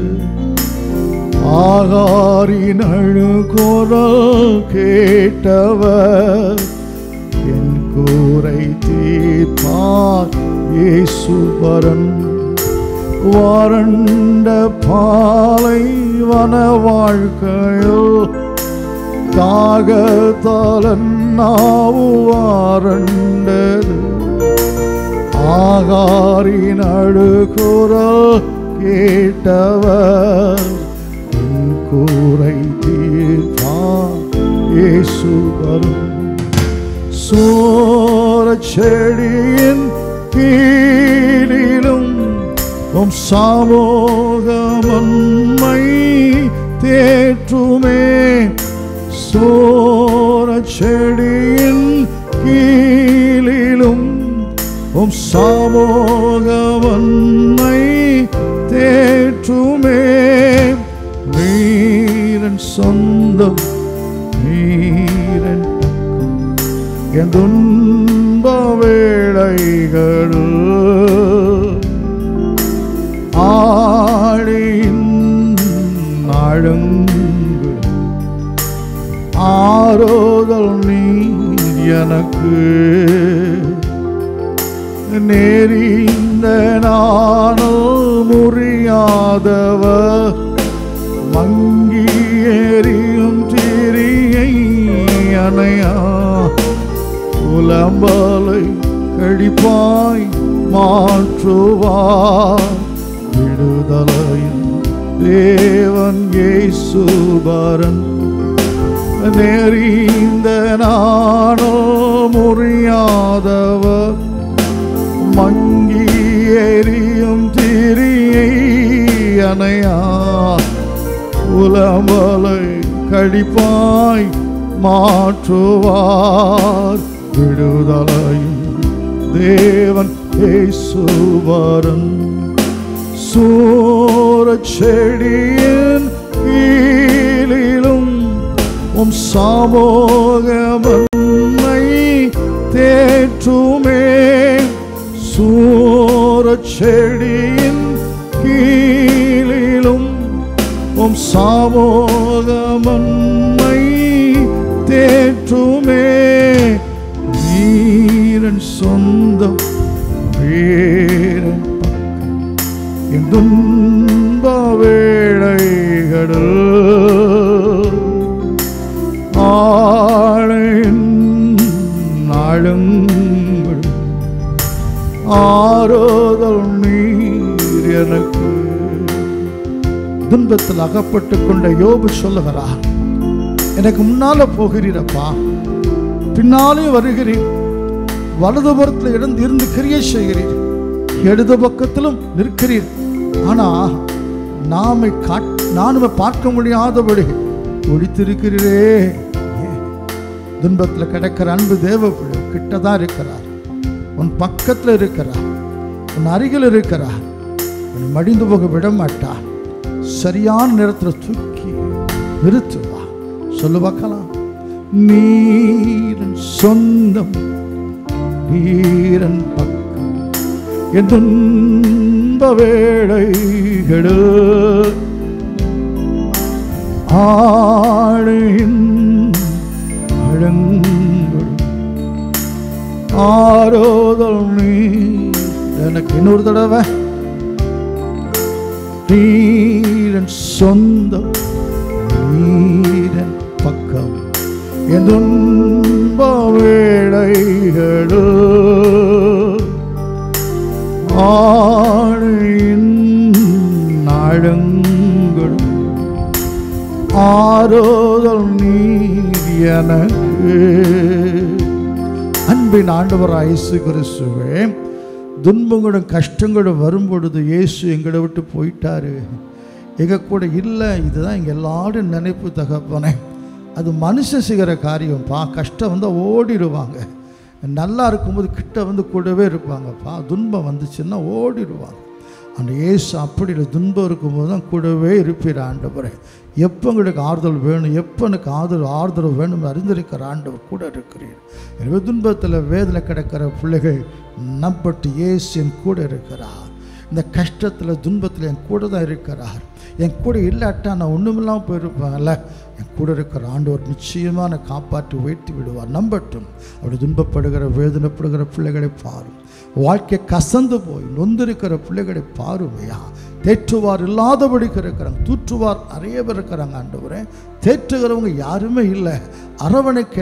ஆகாரின் அழுகுரல் கேட்டவர் என் கூரை தீர்ப்பார் இயேசுபரன். வறண்ட பாலைவன வாழ்க்கையில் தாகத்தால் நாவு வறண்டது. ஆகாரின் அழுகுரல் கேட்டவர் என் கூரை தீர்ப்பார் இயேசுபரன். சூரச் செடியின் கீழிலும் உம் சமூகமன்னை தேற்றுமே. சூரச் செடியின் கீழிலும் உம் சமூகமன்னை தேற்றுமே. நீரன் சொந்தம் நீரன் என் துன்ப வேளைகளில் ஆழியின் ஆழங்கள் ஆரோதல் நீர் எனக்கு. நெறிந்த நானும் முறியாதவர் மங்கி எறியும் திரியை அணையா. புலம்பலை கழிப்பாய் மாற்றுவார் விடுதலையின் தேவன் இயேசுபரன். நெறிந்த நானோ முறியாதவர் மங்கி எறியும் திரியை அணையா. புலம்பலை கழிப்பாய் மாற்றுவார் விடுதலையின் தேவன் இயேசுபரன். சூரச் செடியின் கீழிலும் உம் சமூகமன்னை தேற்றுமே. சூரச் செடியின் கீழிலும் உம் சமூகமன்னை தேற்றுமே. நீரன் சொந்தம் வீரன் என் துன்ப வேளைகளில் ஆழியின் ஆழங்கள் ஆரோதல் நீர் எனக்கு. துன்பத்தில் அகப்பட்டு கொண்ட யோபு சொல்லுகிறார், எனக்கு முன்னால போகிறீரப்பா, பின்னாலே வருகிறீர், வலதுபுறத்தில் இருந்து கிரியை செய்கிறீர், இடது பக்கத்திலும் நிற்கிறீர். ஆனா நாமை பார்க்க முடியாதபடி ஒழித்திருக்கிறீரே. துன்பத்தில் கிடக்கிற அன்பு தேவ பிள்ளை கிட்டதான் இருக்கிறார், உன் பக்கத்தில் இருக்கிறார், உன் அருகில் இருக்கிறார். உன் மடிந்து போக விட மாட்டார். சரியான நேரத்தில் தூக்கி நிறுத்துவா. சொல்லு பார்க்கலாம். நீரன் சொந்தம், நீரன் பக்கம், என் துன்ப வேளைகளு ஆழின் அழங்கள் ஆரோதல் நீ. எனக்கு இன்னொரு தடவை. நீரன் சொந்தம், நீரன் பக்கம், என் துன்ப வேளைகளு ஆழின் ஆழங்கள் ஆரோதல் நீர் எனக்கு. அன்பின் ஆண்டவராய் இயேசு கிறிஸ்துவே, துன்பங்களும் கஷ்டங்களும் வரும்பொழுது இயேசு எங்களை விட்டு போயிட்டாரு, எங்க கூட இல்லை. இதுதான் எங்கள் எல்லாரும் நினைப்பு தகப்பனே. அது மனுஷன் செய்கிற காரியம்ப்பா. கஷ்டம் வந்தால் ஓடிடுவாங்க, நல்லா இருக்கும்போது கிட்ட வந்து கூடவே இருப்பாங்கப்பா. துன்பம் வந்துச்சுன்னா ஓடிடுவாங்க. அந்த இயேசு அப்படி இல்லை, துன்பம் இருக்கும்போது தான் கூடவே இருப்பீர் ஆண்டவரே. எப்போ உங்களுக்கு ஆறுதல் வேணும், எப்போ எனக்கு ஆறுதல் வேணும் அறிந்திருக்கிற ஆண்டவர் கூட இருக்கிறீர். எனவே துன்பத்தில் வேதனை கிடக்கிற பிள்ளைகள் நம்பட்டு இயேசு என் கூட இருக்கிறார். இந்த கஷ்டத்தில் துன்பத்தில் என் கூட தான் இருக்கிறார். என் கூட இல்லாட்டா நான் ஒன்றுமில்லாமல் போயிருப்பேன்ல. என் கூட இருக்கிற ஆண்டவர் நிச்சயமாக காப்பாற்றி உயர்த்தி விடுவார். நம்பட்டும். அப்படி துன்பப்படுகிற வேதனைப்படுகிற பிள்ளைகளை பாரும். வாழ்க்கை கசந்து போய் நொந்திருக்கிற பிள்ளைகளை பாருமையா. தேற்றுவார் இல்லாதபடிக்கு இருக்கிறாங்க, தூற்றுவார் நிறைய பேர் இருக்கிறாங்க ஆண்டவரே. தேற்றுகிறவங்க யாருமே இல்லை, அரவணைக்க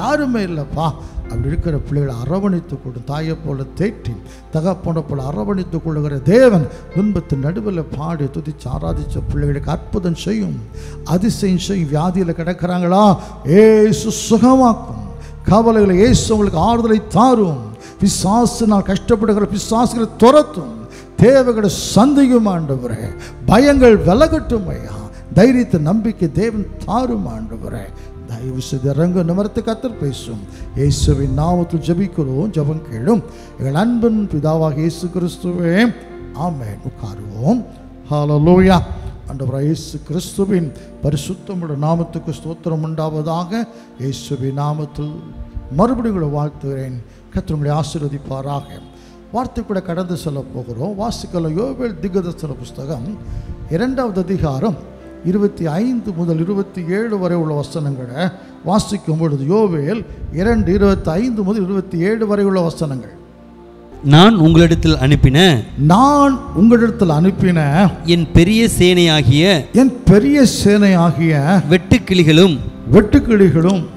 யாருமே இல்லைப்பா. அப்படி இருக்கிற பிள்ளைகளை அரவணைத்து கொள்ளும். தாயை போல தேற்றி தகப்பனை போல அரவணைத்து கொள்ளுகிற தேவன் துன்பத்தின் நடுவில் பாடி துதிச்சு ஆராதிச்ச பிள்ளைகளுக்கு அற்புதம் செய்யும், அதிசயம் செய்யும். வியாதியில் கிடக்கிறாங்களா, ஏசு சுகமாக்கும். கவலைகளை இயேசு உங்களுக்கு ஆறுதலை தாரும். பிசாசினால் கஷ்டப்படுகிற பிசாசுகளை துரத்தும். தேவைகளை சந்திக்கும் ஆண்டவரே. பயங்கள் விலகட்டும் ஐயா. தைரியத்தை நம்பிக்கை தேவன் தாரும் ஆண்டவரே. தயவு செய்து இறங்க நிமிர்த்து கர்த்தர் பேசும். இயேசுவின் நாமத்தில் ஜெபிக்கிறோம், ஜெபம் கேளும் எங்கள் அன்பின் பிதாவாக இயேசு கிறிஸ்துவே, ஆமென். உட்காருவோம். ஹல்லேலூயா. ஆண்டவராகிய இயேசு கிறிஸ்துவின் பரிசுத்தமுள்ள நாமத்துக்கு ஸ்தோத்திரம் உண்டாவதாக. இயேசுவின் நாமத்தில் மறுபடியும் உங்களை வாழ்த்துகிறேன். கர்த்தர் உங்களை ஆசீர்வதிப்பாராக. வார்த்தை கூட கடந்து செல்ல போகிறோம். வாசிக்கலாம். யோவேல் தீர்க்கதரிசன புஸ்தகம் 2வது அதிகாரம் 25 முதல் 27 வரை உள்ள வசனங்களை வாசிக்கும் பொழுது, யோவேல் 2:25 முதல் 27 வரை உள்ள வசனங்கள். நான் உங்களிடத்தில் அனுப்பின என் பெரிய சேனையாகிய வெட்டுக்கிளிகளும்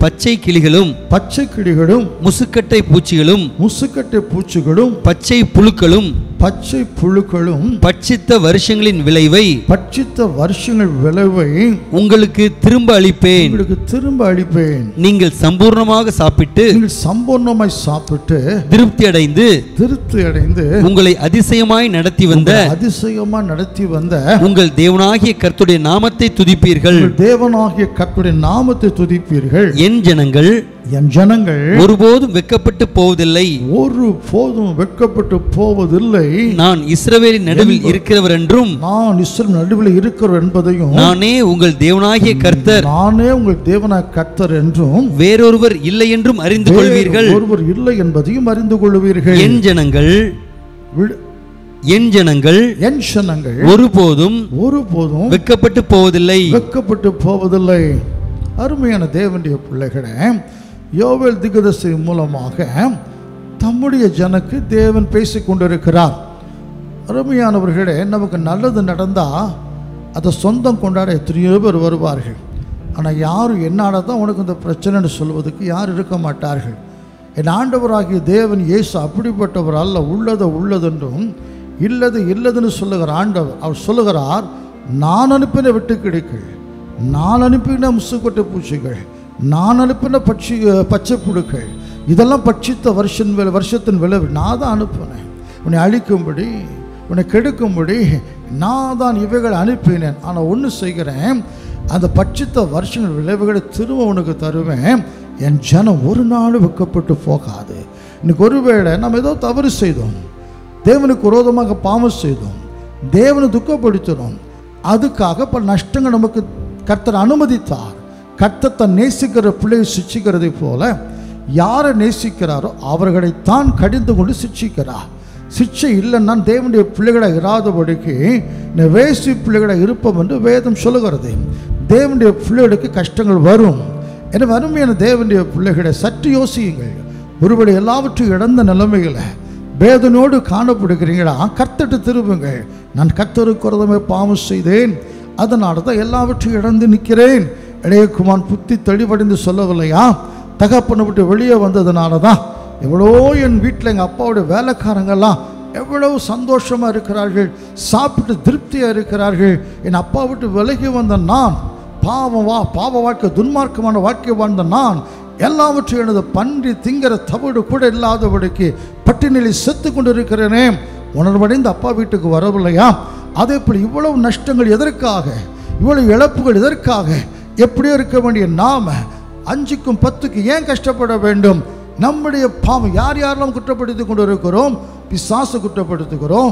பச்சை கிளிகளும் முசுக்கட்டை பூச்சிகளும் பச்சை புழுக்களும் பட்சித்த வருஷங்களின் விளைவை உங்களுக்கு திரும்ப அளிப்பேன். நீங்கள் சம்பூர்ணமாய் சாப்பிட்டு திருப்தி அடைந்து உங்களை அதிசயமாய் நடத்தி வந்த உங்கள் தேவனாகிய கர்த்தருடைய நாமத்தை துதிப்பீர்கள். என் ஜனங்கள் ஒருபோதும் வெட்கப்பட்டு போவதில்லை. நான் இஸ்ரவேலின் நடுவில் இருக்கிறவர் என்றும் என்பதையும் நானே உங்கள் தேவனாகிய கர்த்தர் என்றும் வேறொருவர் இல்லை என்றும் அறிந்து கொள்வீர்கள். ஒருவர் இல்லை என்பதையும் அறிந்து கொள்வீர்கள். என் ஜனங்கள் ஒருபோதும் வெட்கப்பட்டு போவதில்லை. அருமையான தேவனுடைய பிள்ளைகளே, யோவேல் தீர்க்கதரிசி மூலமாக தம்முடைய ஜனக்கு தேவன் பேசிக் கொண்டிருக்கிறார். அருமையானவர்களே, நமக்கு நல்லது நடந்தால் அதை சொந்தம் கொண்டாட எத்தனையோ பேர் வருவார்கள். ஆனால் யாரும் என்னால் தான் உனக்கு இந்த பிரச்சனைன்னு சொல்வதற்கு யார் இருக்க மாட்டார்கள். என் ஆண்டவராகிய தேவன் இயேசு அப்படிப்பட்டவர் அல்ல. உள்ளதென்றும் இல்லதுன்னு சொல்லுகிற ஆண்டவர். அவர் சொல்லுகிறார், நான் அனுப்பின வெட்டுக்கிளிகள், நான் அனுப்பின முசுக்கொட்டை பூச்சிகள், நான் அனுப்பின பச்சை புழுக்கள், இதெல்லாம் பட்சித்த வருஷத்தின் விளைவு. நான் தான் அனுப்பினேன், உன்னை அழிக்கும்படி, உன்னை கெடுக்கும்படி நான் தான் இவைகளை அனுப்பினேன். ஆனால் ஒன்று செய்கிறேன், அந்த பட்சித்த வருஷங்கள் விளைவுகளை திரும்ப உனக்கு தருவேன். என் ஜனம் ஒரு நாள் வெட்கப்பட்டு போகாது. இன்னைக்கு ஒருவேளை நம்ம ஏதோ தவறு செய்தோம், தேவனுக்கு விரோதமாக பாவம் செய்தோம், தேவனை துக்கப்படுத்தினோம், அதுக்காக பல நஷ்டங்கள் நமக்கு கர்த்தர் அனுமதித்தார். கர்த்தர் தன் நேசிக்கிற பிள்ளையை சிட்சிக்கிறதை போல யாரை நேசிக்கிறாரோ அவர்களைத்தான் கடிந்து கொண்டு சிட்சிக்கிறார். சிட்சை இல்லைன்னா தேவனுடைய பிள்ளைகளாக இராதபடிக்கு வேசி பிள்ளைகளாக இருப்போம் என்று வேதம் சொல்லுகிறது. தேவனுடைய பிள்ளைகளுக்கு கஷ்டங்கள் வரும். என வறுமையான தேவனுடைய பிள்ளைகளை சற்று யோசியுங்கள். ஒருவேளை எல்லாவற்றையும் இழந்த நிலைமைகளை வேதனோடு காணப்படுகிறீங்களா? கர்த்தட்டு திரும்புங்கள். நான் கர்த்தருக்கு விரோதமே பாவம் செய்தேன், அதனால தான் எல்லாவற்றையும் இழந்து நிற்கிறேன். இளையகுமான் புத்தி தெளிவடைந்து சொல்லவில்லையா? தகப்பனை விட்டு வெளியே வந்ததுனால தான் எவ்வளோ என் வீட்டில் எங்கள் அப்பாவுடைய வேலைக்காரங்கெல்லாம் எவ்வளவு சந்தோஷமாக இருக்கிறார்கள், சாப்பிட்டு திருப்தியாக இருக்கிறார்கள். என் அப்பா விட்டு விலகி வந்த நான், பாவ வாழ்க்கை, துன்மார்க்கமான வாழ்க்கை வாழ்ந்த நான், எல்லாவற்றையும் எனது பன்றி திங்கிற தவிடு கூட இல்லாதபடிக்கு பட்டினியில் செத்து கொண்டு இருக்கிறேனே. உணர்வடைந்த அப்பா வீட்டுக்கு வரவில்லையா? அதே போல் இவ்வளவு நஷ்டங்கள் எதற்காக, இவ்வளவு இழப்புகள் எதற்காக? எப்படியோ இருக்க வேண்டிய நாம 5க்கும் 10க்கு ஏன் கஷ்டப்பட வேண்டும்? நம்முடைய பாவம் யார் யாரெல்லாம் குற்றப்படுத்தி கொண்டு இருக்கிறோம்? பிசாசு குற்றப்படுத்துகிறோம்,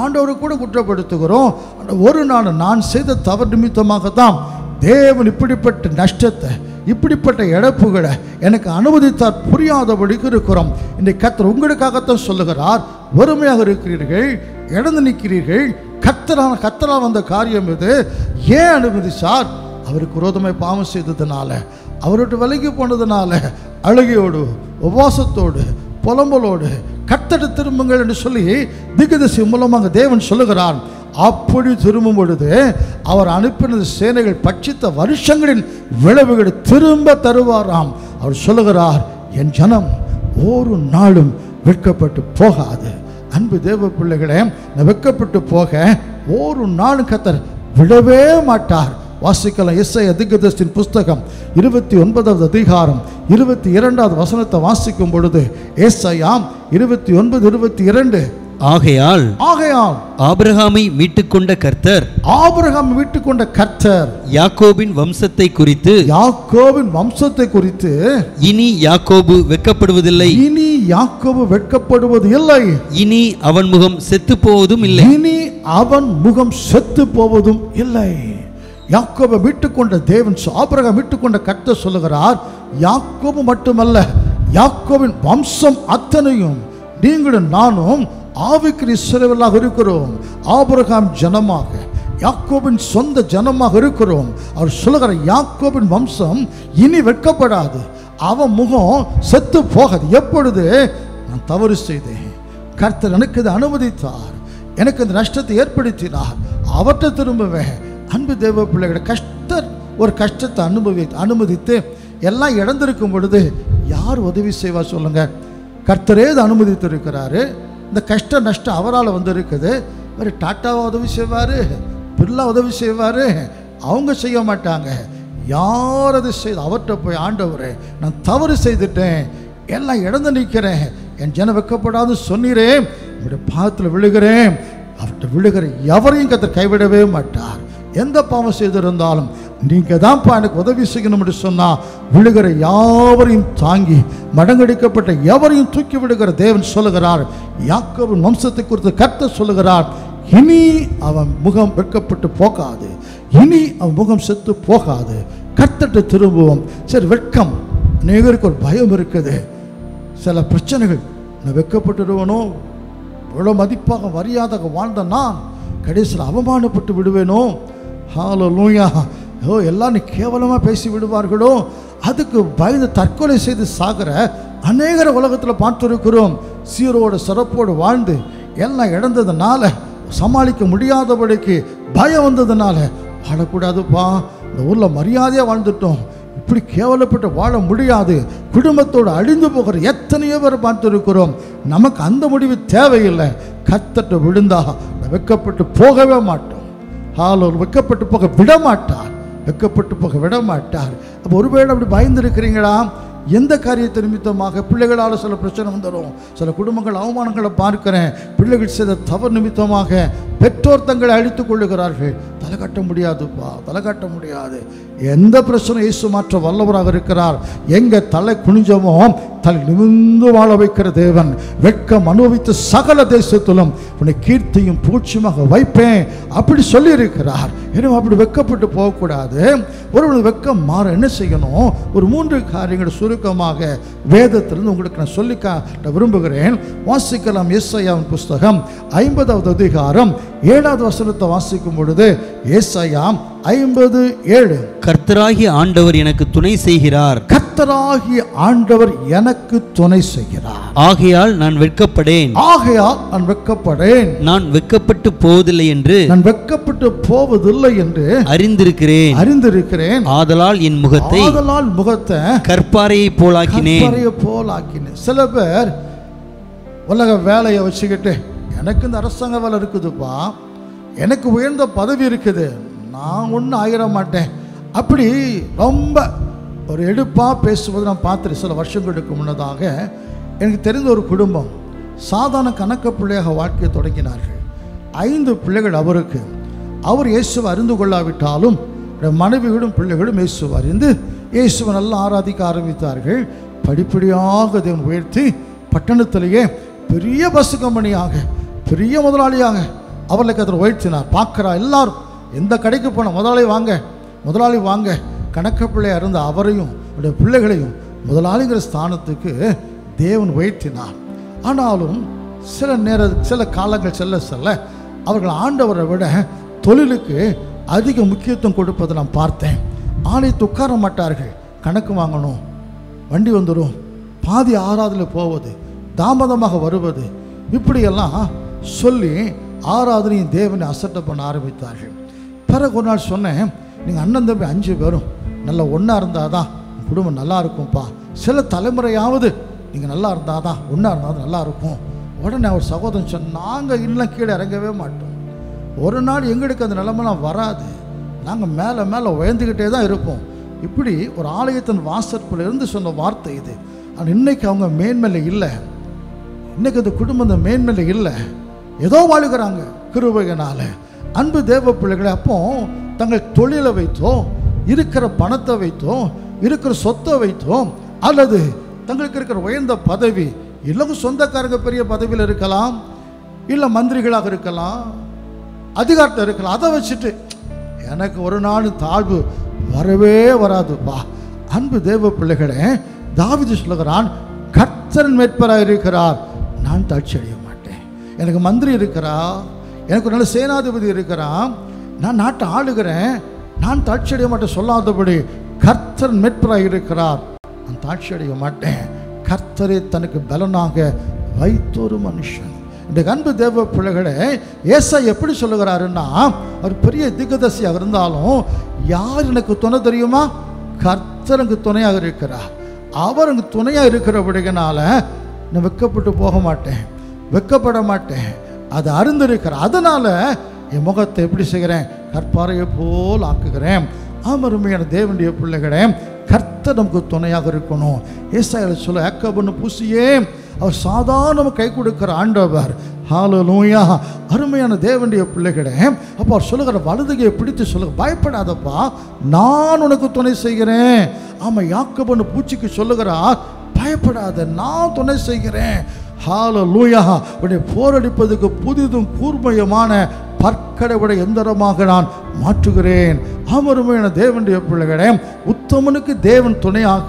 ஆண்டவரை கூட குற்றப்படுத்துகிறோம். ஒரு நாள் நான் செய்த தவறு நிமித்தமாகத்தான் தேவன் இப்படிப்பட்ட நஷ்டத்தை, இப்படிப்பட்ட இழப்புகளை எனக்கு அனுமதித்தார். புரியாதபடிக்கு இருக்கிறோம். இன்றைக்கு கர்த்தர் உங்களுக்காகத்தான் சொல்லுகிறார், வறுமையாக இருக்கிறீர்கள், இழந்து நிற்கிறீர்கள், கர்த்தரால் வந்த காரியம் இது. ஏன் அனுமதிச்சார்? அவருக்கு விரோதமாய் பாவம் செய்ததுனால, அவர்கிட்ட விலகி போனதுனால, அழுகையோடு, உபவாசத்தோடு, புலம்பலோடு கர்த்தரை திரும்புங்கள் என்று சொல்லி திகதசி மூலமாக தேவன் சொல்லுகிறார். அப்படி திரும்பும் பொழுது அவர் அனுப்பினது சேனைகள் பட்சித்த வருஷங்களின் விளைவுகளை திரும்ப தருவாராம். அவர் சொல்லுகிறார், என் ஜனம் ஒரு நாளும் வெட்கப்பட்டு போகாது. அன்பு தேவ பிள்ளைகளே, வெட்கப்பட்டு போக ஒரு நாளும் கர்த்தர் விடவே மாட்டார். வாசிக்கலாம். எஸ்ஐயா தீர்க்கதரிசியின் புஸ்தகம் 29வது அதிகாரம் 22வது வசனத்தை வாசிக்கும் பொழுது, எஸ்ஐயா 29:22, ஆகையால் ஆபிரகாமை மீட்டுக்கொண்ட கர்த்தர், யாக்கோபின் வம்சத்தை குறித்து இனி யாக்கோபு வெட்கப்படுவதில்லை, இனி அவன் முகம் செத்து போவதும் இல்லை. யாக்கோபை மீட்டுக்கொண்ட தேவன், ஆபிரகாம் மீட்டுக்கொண்ட கர்த்தர் சொல்லுகிறார், யாக்கோபு மட்டுமல்ல, யாக்கோபின் வம்சம் அத்தனையும் நீங்களும் நானும் ஆவிக்குரிய இஸ்ரவேலாக இருக்கிறோம். ஆபிரகாம் ஜனமாக, யாக்கோபின் சொந்த ஜனமாக இருக்கிறோம். அவர் சொல்லுகிற யாக்கோபின் வம்சம் இனி வெட்கப்படாது, அவன் முகம் செத்து போகாது. எப்பொழுது நான் தவறு செய்தேன், கர்த்தர் எனக்கு இதை அனுமதித்தார், எனக்கு இந்த நஷ்டத்தை ஏற்படுத்தினார், அவற்றை திரும்புவேன். அன்பு தேவ பிள்ளைகளை, கஷ்டர் ஒரு கஷ்டத்தை அனுமதித்து எல்லாம் இழந்திருக்கும் பொழுது யார் உதவி செய்வா சொல்லுங்க? கர்த்தரே இதை அனுமதித்து இருக்கிறாரு. இந்த கஷ்ட நஷ்டம் அவரால் வந்திருக்குது. வேறு டாட்டாவா உதவி செய்வார், பிர்லா உதவி செய்வார்? அவங்க செய்ய மாட்டாங்க. யார் அதை செய்து அவர்கிட்ட போய், ஆண்டவரே நான் தவறு செய்துட்டேன், எல்லாம் இழந்து நிற்கிறேன், என் ஜனம் வெட்கப்படாது சொன்னீரே, உங்களுடைய பாதத்தில் விழுகிறேன். அவர்கிட்ட விழுகிற எவரையும் கர்த்தர் கைவிடவே மாட்டார். எந்த பாவம் செய்திருந்தாலும் நீங்கள் தான்ப்பா எனக்கு உதவி செய்யணும் என்று சொன்னால், விழுகிற யாவரையும் தாங்கி மடங்கடிக்கப்பட்ட எவரையும் தூக்கி விடுகிற தேவன் சொல்லுகிறார். யாக்கோபின் வம்சத்தை குறித்து கர்த்தர் சொல்லுகிறார், இனி அவன் முகம் வெட்கப்பட்டு போகாது, இனி அவன் முகம் செத்து போகாது. கர்த்தர்கிட்ட திரும்புவோம். சரி, வெட்கம், அநேகருக்கு ஒரு பயம் இருக்குது. சில பிரச்சனைகள், நான் வெட்கப்பட்டுடுவேனோ, இவ்வளோ மதிப்பாக மரியாதாக வாழ்ந்த நான் கடைசியில் அவமானப்பட்டு விடுவேனோ, ஹல்லேலூயா, எல்லாம் நீ கேவலமாக பேசி விடுவார்களோ, அதுக்கு பயந்து தற்கொலை செய்து சாகிற அநேகர உலகத்தில் பார்த்துருக்கிறோம். சீரோடு சிறப்போடு வாழ்ந்து எல்லாம் இழந்ததுனால, சமாளிக்க முடியாதபடிக்கு பயம் வந்ததுனால, வாழக்கூடாதுப்பா, இந்த ஊரில் மரியாதையாக வாழ்ந்துட்டோம், இப்படி கேவலப்பட்டு வாழ முடியாது, குடும்பத்தோடு அழிந்து போகிற எத்தனையோ பேர் பார்த்துருக்கிறோம். நமக்கு அந்த முடிவு தேவையில்லை. கர்த்தர்ட்ட விழுந்தா வெட்கப்பட்டு போகவே மாட்டோம். வெட்கப்பட்டு போக விட மாட்டார், வெட்கப்பட்டு போக விட மாட்டார். அப்போ ஒருவேளை அப்படி பயந்து இருக்கிறீங்களா? எந்த காரியத்தை நிமித்தமாக பிள்ளைகளால் சில பிரச்சனை வந்துடும். சில குடும்பங்கள் அவமானங்களை பார்க்கிறேன். பிள்ளைகள் செய்த தவறு நிமித்தமாக பெற்றோர் தங்களை அழித்துக் கொள்ளுகிறார்கள். தலை கட்ட முடியாதுப்பா, தலை கட்ட முடியாது. எந்த பிரச்சனை இயேசு மாற்ற வல்லவராக இருக்கிறார். எங்க தலை குனிஞ்சமோ தலை நிமிர்ந்து வாழ வைக்கிற தேவன். வெட்கம் அனுபவித்த சகல தேசத்திலும் உன்னை கீர்த்தியும் பூச்சியமாக வைப்பேன் அப்படி சொல்லி இருக்கிறார். எனவே அப்படி வெட்கப்பட்டு போகக்கூடாது. ஒரு வெட்கம் மாற என்ன செய்யணும்? ஒரு 3 காரியங்கள் சுருக்கமாக வேதத்திலிருந்து உங்களுக்கு நான் சொல்லி காட்ட விரும்புகிறேன். வாசிக்கலாம். ஏசாயாவின் புஸ்தகம் 50வது அதிகாரம் 7வது வசனத்தை வாசிக்கும் பொழுது, ஏசாயா 50:7, கர்த்தராகிய ஆண்டவர் எனக்கு துணை செய்கிறார். கர்த்தராகிய ஆண்டவர் எனக்கு துணை செய்கிறார். ஆகையால் நான் வெட்கப்படேன். ஆகையால் நான் வெட்கப்படேன். நான் வெட்கப்பட்டு போவதில்லை என்று நான் வெட்கப்பட்டு போவதில்லை என்று அறிந்திருக்கிறேன். ஆதலால் என் முகத்தை கற்பாறையை போலாக்கினேன். சில பேர் உலக வேலையை வச்சுக்கிட்டு, எனக்கு இந்த அரசாங்க வேலை இருக்குதுப்பா, எனக்கு உயர்ந்த பதவி இருக்குது, நான் ஒன்றும் ஆகிட மாட்டேன், அப்படி ரொம்ப ஒரு எடுப்பாக பேசுவது நான் பார்த்துட்டு சில வருஷங்களுக்கு முன்னதாக எனக்கு தெரிந்த ஒரு குடும்பம் சாதாரண கணக்க பிள்ளையாக வாழ்க்கையை தொடங்கினார்கள். 5 பிள்ளைகள் அவருக்கு. அவர் இயேசுவை அறிந்து கொள்ளாவிட்டாலும் மனைவிகளும் பிள்ளைகளும் இயேசுவை அறிந்து இயேசுவை நல்லா ஆராதிக்க ஆரம்பித்தார்கள். படிப்படியாக தேவன் உயர்த்தி பட்டணத்திலேயே பெரிய பஸ் கம்பெனியாக, பெரிய முதலாளியாக அவர்களுக்கு அதில் உயர்த்தினார். பார்க்குறா எல்லாரும், எந்த கடைக்கு போன முதலாளி வாங்க கணக்க பிள்ளையாக இருந்த அவரையும் அவருடைய பிள்ளைகளையும் முதலாளிங்கிற ஸ்தானத்துக்கு தேவன் உயர்த்தினார். ஆனாலும் சில காலங்கள் செல்ல அவர்கள் ஆண்டவரை விட தொழிலுக்கு அதிக முக்கியத்துவம் கொடுப்பதை நான் பார்த்தேன். ஆலயத்தை உட்கார மாட்டார்கள், கணக்கு வாங்கணும், வண்டி வந்துடும், பாதி ஆராதனை போவது, தாமதமாக வருவது, இப்படியெல்லாம் சொல்லி ஆராதனையும் தேவனை அசட்டை பண்ண ஆரம்பித்தார்கள். பிறகு ஒரு நாள் சொன்னேன், நீங்கள் அண்ணன் தம்பி 5 பேரும் நல்லா ஒன்றா இருந்தால் தான் குடும்பம் நல்லா இருக்கும்ப்பா. சில தலைமுறையாவது நீங்கள் நல்லா இருந்தால் தான், ஒன்றா இருந்தால் தான் நல்லா இருக்கும். உடனே அவர் சகோதரன் சொன்ன, நாங்கள் இன்னும் கீழே இறங்கவே மாட்டோம். ஒரு நாள் எங்களுக்கு அந்த நிலைமைலாம் வராது, நாங்கள் மேலே உயர்ந்துக்கிட்டே தான் இருப்போம். இப்படி ஒரு ஆலயத்தின் வாசற்குள்ள இருந்து சொன்ன வார்த்தை இது. ஆனால் இன்றைக்கி அவங்க மேன்மையில் இல்லை, இன்றைக்கி அந்த குடும்பம் அந்த மேன்மையில் இல்லை, ஏதோ வாழுகிறாங்க கிருபையினால. அன்பு தேவ பிள்ளைகளை, அப்போ தங்கள் தொழிலை வைத்தோ, இருக்கிற பணத்தை வைத்தோ, இருக்கிற சொத்தை வைத்தோ, அல்லது தங்களுக்கு இருக்கிற உயர்ந்த பதவி, இல்லை சொந்தக்காரங்க பெரிய பதவியில் இருக்கலாம், இல்லை மந்திரிகளாக இருக்கலாம், அதிகாரத்தில் இருக்கலாம், அதை வச்சுட்டு எனக்கு ஒரு நாள் தாழ்வு வரவே வராதுப்பா. அன்பு தேவ பிள்ளைகளே, தாவீது சொல்லுகிறான், கர்த்தரின் மேய்ப்பராக இருக்கிறார், நான் தாழ்ச்சி அடைய மாட்டேன். எனக்கு மந்திரி இருக்கிறா, எனக்கு ஒரு நல்ல சேனாதிபதி இருக்கிறான், நான் நாட்டை ஆளுகிறேன், நான் தாழ்ச்சி அடைய மாட்டேன் சொல்லாதபடி கர்த்தர் மேய்ப்பராக இருக்கிறார், நான் தாழ்ச்சி அடைய மாட்டேன். கர்த்தரே தனக்கு பலனாக வைத்தொரு மனுஷன். இந்த அன்பு தேவ பிள்ளைகளே, ஏசாயா எப்படி சொல்லுகிறாருன்னா, அவர் பெரிய திகதர்சியாக இருந்தாலும் யார் எனக்கு துணை தெரியுமா? கர்த்தர் எனக்கு துணையாக இருக்கிறார். அவர் எனக்கு துணையாக இருக்கிறபடினால நான் வெட்கப்பட்டு போக மாட்டேன், வெட்கப்பட மாட்டேன், அதை அறிந்திருக்கிறேன். அதனால என் முகத்தை எப்படி செய்கிறேன்? கற்பாறையை போல் ஆக்குகிறேன். அருமையான தேவனுடைய பிள்ளைகளே, கர்த்தர் நமக்கு துணையாக இருக்கணும். ஏசாயால சொல்ல, யாக்கோபுன்னு பூசியே அவர் சாதாரண கை கொடுக்கிற ஆண்டவர். ஹல்லேலூயா. அருமையான தேவனுடைய பிள்ளைகளே, அப்போ அவர் சொல்லுகிற வலதுகையை பிடித்து சொல்லுங்க, பயப்படாதப்பா, நான் உனக்கு துணை செய்கிறேன். ஆமாம், யாக்கோபுன்னு பூச்சிக்கு சொல்லுகிறார், பயப்படாத, நான் துணை செய்கிறேன். ஹல்லேலூயா. உடைய போரடிப்பதுக்கு புதிதும் கூர்மையுமான பற்கடவுடைய எந்திரமாக நான் மாற்றுகிறேன். அருமையான தேவனுடைய பிள்ளைகளே, உத்தமனுக்கு தேவன் துணையாக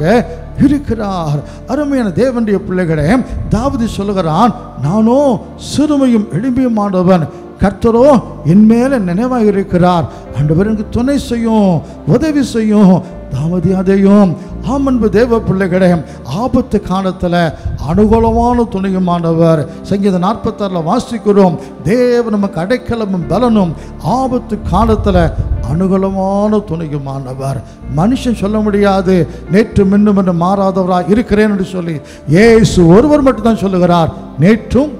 இருக்கிறார். அருமையான தேவனுடைய பிள்ளைகளே, தாவீது சொல்லுகிறான், நானோ சிறுமையும் எளிமையுமானவன், கர்த்தரோ என் மேல நினைவாக இருக்கிறார். ஆண்டவர் எனக்கு துணை செய்யும், உதவி செய்யும், தாமதியாதையும். ஆமன்பு தேவ பிள்ளைகளே, ஆபத்து காலத்தில் அனுகூலமான துணையுமானவர். சங்கீதம் 46 வாசிக்கிறோம், தேவன் நமக்கு அடைக்கலமும் பலனும், ஆபத்து காலத்தில் அனுகூலமான துணையுமானவர். மனுஷன் சொல்ல முடியாது, நேற்று மின்னும் என்று மாறாதவராக இருக்கிறேன் என்று சொல்லி. இயேசு ஒருவர் மட்டும்தான் சொல்லுகிறார், நேற்றும்